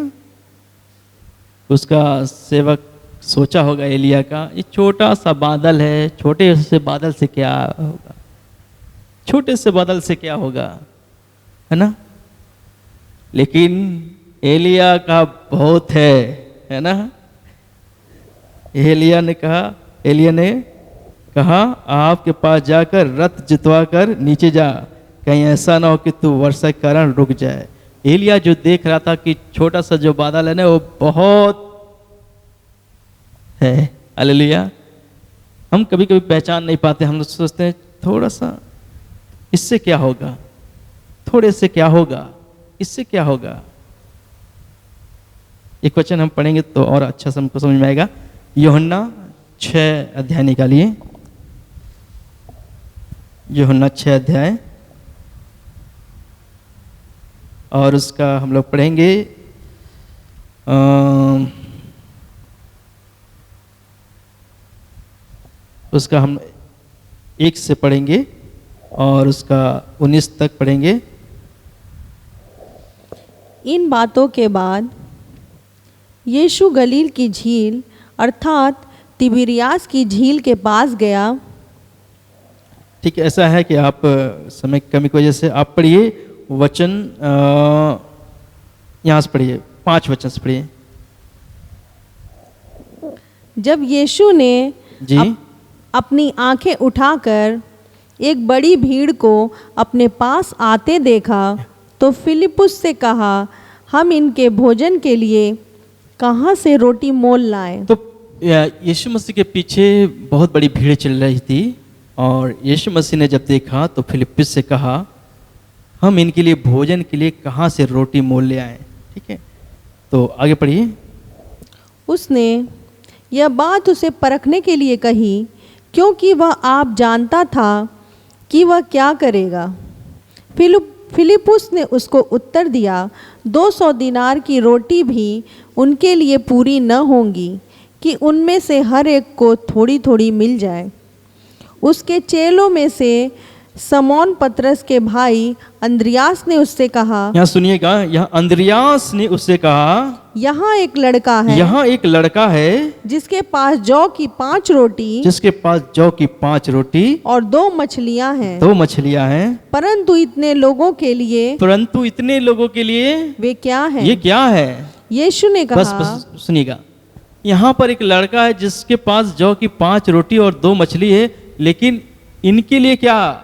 उसका सेवक सोचा होगा एलिया का, ये छोटा सा बादल है, छोटे से बादल से क्या होगा, छोटे से बादल से क्या होगा, है ना? लेकिन एलिया का बहुत है ना? एलिया ने कहा आपके पास जाकर रथ जितवा कर नीचे जा, कहीं ऐसा ना हो कि तू वर्षा के कारण रुक जाए। एलिया जो देख रहा था कि छोटा सा जो बादल है ना वो बहुत है। हालेलुया। हम कभी कभी पहचान नहीं पाते, हम लोग सोचते हैं थोड़ा सा, इससे क्या होगा, थोड़े से क्या होगा, इससे क्या होगा। एक वचन हम पढ़ेंगे तो और अच्छा से हमको समझ में आएगा। यूहन्ना 6 अध्याय निकालिए। यूहन्ना 6 अध्याय और उसका हम लोग पढ़ेंगे उसका हम 1 से पढ़ेंगे और उसका 19 तक पढ़ेंगे। इन बातों के बाद यीशु गलील की झील अर्थात तिबिरियास की झील के पास गया। ठीक है, ऐसा है कि आप समय की कमी की वजह से आप पढ़िए वचन, यहाँ से पढ़िए, 5 वचन से पढ़िए। जब यीशु ने जी अपनी आंखें उठाकर एक बड़ी भीड़ को अपने पास आते देखा तो फिलिपुस से कहा, हम इनके भोजन के लिए कहाँ से रोटी मोल लाएं? तो यीशु मसीह के पीछे बहुत बड़ी भीड़ चल रही थी और यीशु मसीह ने जब देखा तो फिलिपुस से कहा, हम इनके लिए भोजन के लिए कहाँ से रोटी मोल ले आएं? ठीक है, तो आगे पढ़िए। उसने यह बात उसे परखने के लिए कही क्योंकि वह आप जानता था कि वह क्या करेगा। फिलिपुस ने उसको उत्तर दिया, 200 दिनार की रोटी भी उनके लिए पूरी न होंगी कि उनमें से हर एक को थोड़ी थोड़ी मिल जाए। उसके चेलों में से समौन पतरस के भाई अंद्रियास ने उससे कहा, यहाँ सुनिएगा, यहाँ अंद्रियास ने उससे कहा, यहाँ एक लड़का है, यहाँ एक लड़का है जिसके पास जौ की 5 रोटी, जिसके पास जौ की 5 रोटी और 2 मछलियाँ हैं, 2 मछलियाँ हैं, परंतु इतने लोगों के लिए वे क्या है? ये क्या है? यीशु ने कहा, बस सुनिएगा, यहाँ पर एक लड़का है जिसके पास जौ की 5 रोटी और 2 मछली है, लेकिन इनके लिए क्या?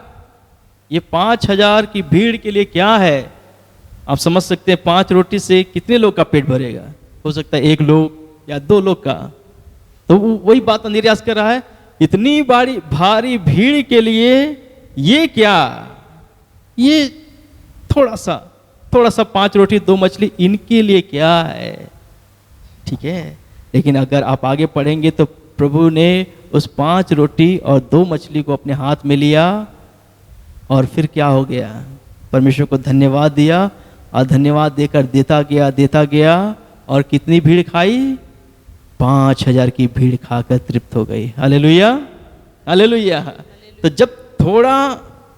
ये 5000 की भीड़ के लिए क्या है? आप समझ सकते हैं 5 रोटी से कितने लोग का पेट भरेगा? हो सकता है 1 लोग या 2 लोग का। तो वही बात अंद्रियास कर रहा है, इतनी बड़ी भारी भीड़ के लिए ये क्या? ये थोड़ा सा, थोड़ा सा 5 रोटी 2 मछली इनके लिए क्या है, ठीक है। लेकिन अगर आप आगे पढ़ेंगे तो प्रभु ने उस 5 रोटी और 2 मछली को अपने हाथ में लिया और फिर क्या हो गया, परमेश्वर को धन्यवाद दिया और धन्यवाद देकर देता गया और कितनी भीड़ खाई, 5000 की भीड़ खाकर तृप्त हो गई। Hallelujah, hallelujah. तो जब थोड़ा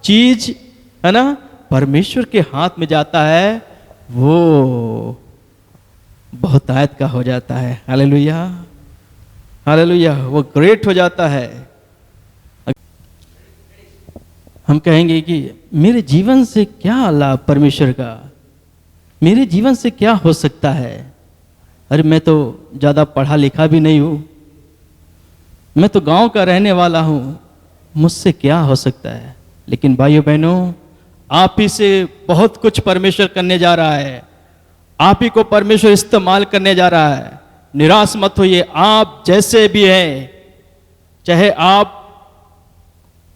चीज है ना परमेश्वर के हाथ में जाता है वो बहुतायत का हो जाता है। हालेलुया, हालेलुया, वो ग्रेट हो जाता है। हम कहेंगे कि मेरे जीवन से क्या लाभ परमेश्वर का, मेरे जीवन से क्या हो सकता है। अरे मैं तो ज़्यादा पढ़ा लिखा भी नहीं हूँ, मैं तो गांव का रहने वाला हूँ, मुझसे क्या हो सकता है। लेकिन भाइयों बहनों, आप ही से बहुत कुछ परमेश्वर करने जा रहा है, आप ही को परमेश्वर इस्तेमाल करने जा रहा है। निराश मत होइए, आप जैसे भी हैं, चाहे आप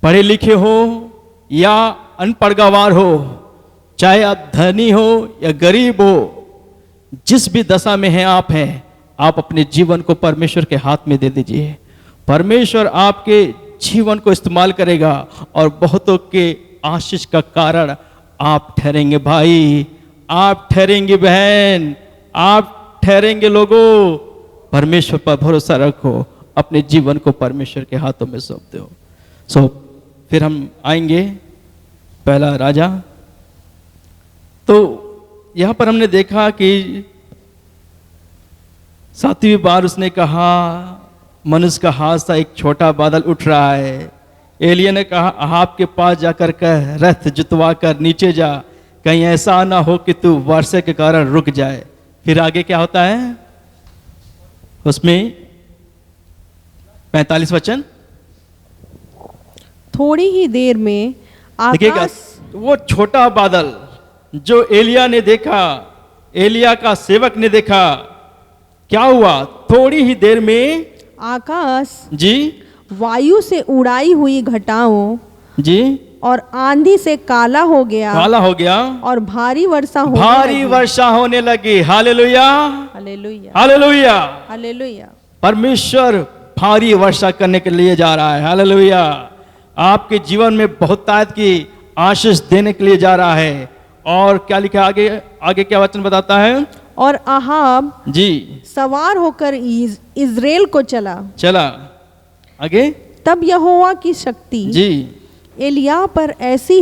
पढ़े लिखे हो या अनपढ़ गंवार हो, चाहे आप धनी हो या गरीब हो, जिस भी दशा में हैं आप अपने जीवन को परमेश्वर के हाथ में दे दीजिए। परमेश्वर आपके जीवन को इस्तेमाल करेगा और बहुतों के आशीष का कारण आप ठहरेंगे भाई, आप ठहरेंगे बहन, आप ठहरेंगे लोगों। परमेश्वर पर भरोसा रखो, अपने जीवन को परमेश्वर के हाथों में सौंप दो। फिर हम आएंगे पहला राजा। तो यहां पर हमने देखा कि 7वीं बार उसने कहा, मनुष्य का हाथ सा एक छोटा बादल उठ रहा है। एलिय्याह ने कहा अहाब के पास जाकर कह, रथ जुतवा कर नीचे जा, कहीं ऐसा ना हो कि तू वर्षा के कारण रुक जाए। फिर आगे क्या होता है उसमें 45 वचन, थोड़ी ही देर में देखिएगा आकाश, वो छोटा बादल जो एलिय्याह ने देखा, एलिय्याह का सेवक ने देखा, क्या हुआ, थोड़ी ही देर में आकाश जी वायु से उड़ाई हुई घटाओं जी और आंधी से काला हो गया और भारी वर्षा होने लगी। Hallelujah, hallelujah, hallelujah, hallelujah. परमेश्वर भारी वर्षा करने के लिए जा रहा है। हालेलुया, आपके जीवन में बहुतायत की आशीष देने के लिए जा रहा है। और क्या लिखा आगे, आगे क्या वचन बताता है, और अहाब जी सवार होकर इज़राइल को चला आगे, तब यहोवा की शक्ति जी एलिय्याह पर ऐसी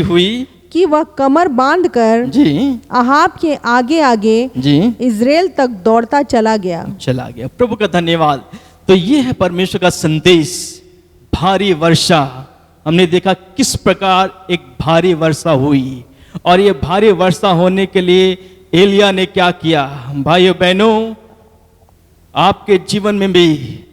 हुई कि वह कमर बांधकर जी अहाब के आगे आगे जी इज़राइल तक दौड़ता चला गया। प्रभु का धन्यवाद। तो ये है परमेश्वर का संदेश, भारी वर्षा। हमने देखा किस प्रकार एक भारी वर्षा हुई, और ये भारी वर्षा होने के लिए एलिय्याह ने क्या किया। भाइयों बहनों, आपके जीवन में भी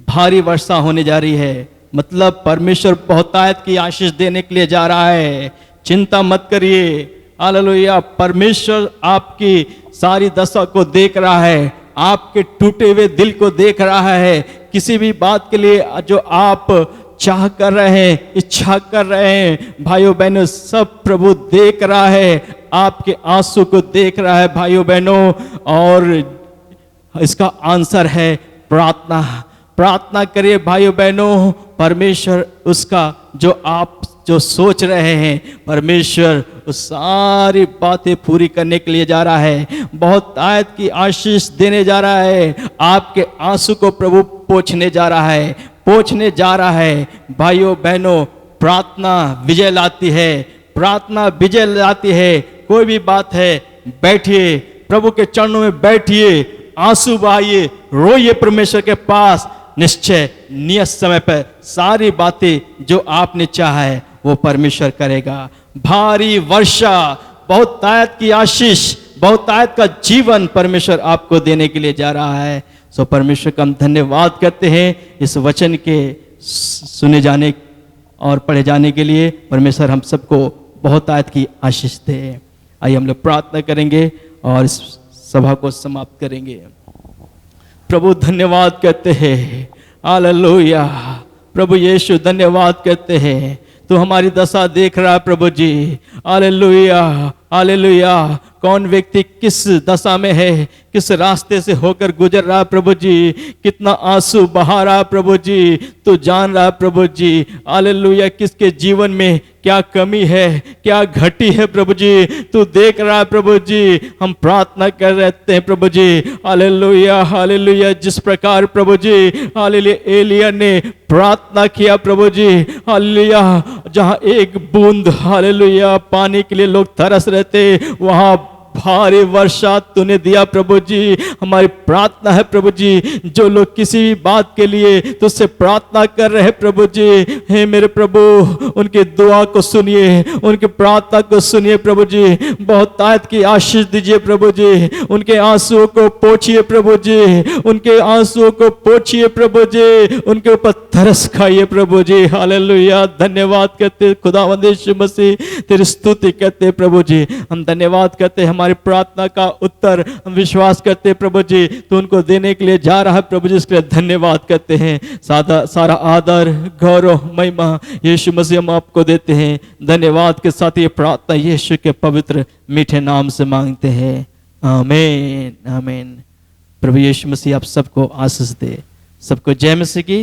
भारी वर्षा होने जा रही है, मतलब परमेश्वर बहुतायत की आशीष देने के लिए जा रहा है। चिंता मत करिए। हालेलुया, परमेश्वर आपकी सारी दशा को देख रहा है, आपके टूटे हुए दिल को देख रहा है। किसी भी बात के लिए जो आप चाह कर रहे हैं, इच्छा कर रहे हैं, भाइयों बहनों, सब प्रभु देख रहा है, आपके आंसू को देख रहा है भाइयों बहनों। और इसका आंसर है प्रार्थना। प्रार्थना करिए भाइयों बहनों, परमेश्वर उसका जो सोच रहे हैं, परमेश्वर उस सारी बातें पूरी करने के लिए जा रहा है। बहुत आयत की आशीष देने जा रहा है, आपके आंसू को प्रभु पोंछने जा रहा है। भाइयों बहनों, प्रार्थना विजय लाती है, प्रार्थना विजय लाती है। कोई भी बात है, बैठिए प्रभु के चरणों में, बैठिए, आंसू बहाइए, रोइए परमेश्वर के पास। निश्चय नियत समय पर सारी बातें जो आपने चाहा है वो परमेश्वर करेगा। भारी वर्षा, बहुतायत की आशीष, बहुतायत का जीवन परमेश्वर आपको देने के लिए जा रहा है। सो परमेश्वर का हम धन्यवाद करते हैं इस वचन के सुने जाने और पढ़े जाने के लिए। परमेश्वर हम सबको बहुतायत की आशीष दे। आइए हम लोग प्रार्थना करेंगे और इस सभा को समाप्त करेंगे। प्रभु धन्यवाद कहते हैं, हालेलुया। प्रभु यीशु धन्यवाद कहते हैं, तू हमारी दशा देख रहा है प्रभु जी। Hallelujah, hallelujah. कौन व्यक्ति किस दशा में है, किस रास्ते से होकर गुजर रहा प्रभु जी, कितना आंसू बहा रहा प्रभु जी, तू जान रहा प्रभु जी। हालेलुया। किसके जीवन में क्या कमी है, क्या घटी है प्रभु जी, तू देख रहा है प्रभु जी। हम प्रार्थना कर रहे हैं प्रभु जी। Hallelujah hallelujah. जिस प्रकार प्रभु जी हालेलुया एलिया ने प्रार्थना किया प्रभु जी, हालेलुया, जहां एक बूंद हालेलुया पानी के लिए लोग तरस रहे थे, वहां भारी वर्षा तूने दिया प्रभु जी। हमारी प्रार्थना है प्रभु जी, जो लोग किसी भी बात के लिए तुझसे प्रार्थना कर रहे हैं प्रभु जी, हे मेरे प्रभु उनके दुआ को सुनिए, उनके प्रार्थना को सुनिए प्रभु जी। बहुत तायत की आशीष दीजिए प्रभु जी। उनके आंसुओं को पोंछिए प्रभु जी, उनके आंसुओं को पोंछिए प्रभु जी, उनके ऊपर तरस खाइए प्रभु जी। हालेलुया। धन्यवाद करते खुदावंद यीशु मसीह, तेरी स्तुति करते प्रभु जी। हम धन्यवाद करते, हमारी प्रार्थना का उत्तर हम विश्वास करते प्रभु जी, तो उनको देने के लिए जा रहा है प्रभु जी, इसके लिए धन्यवाद करते हैं। सारा आदर गौरव महिमा यीशु मसीह हम आपको देते हैं। धन्यवाद के साथ ये प्रार्थना यीशु के पवित्र मीठे नाम से मांगते हैं, आमीन आमीन। प्रभु यीशु मसीह आप सबको आशीष दे। सबको जय मसीह की।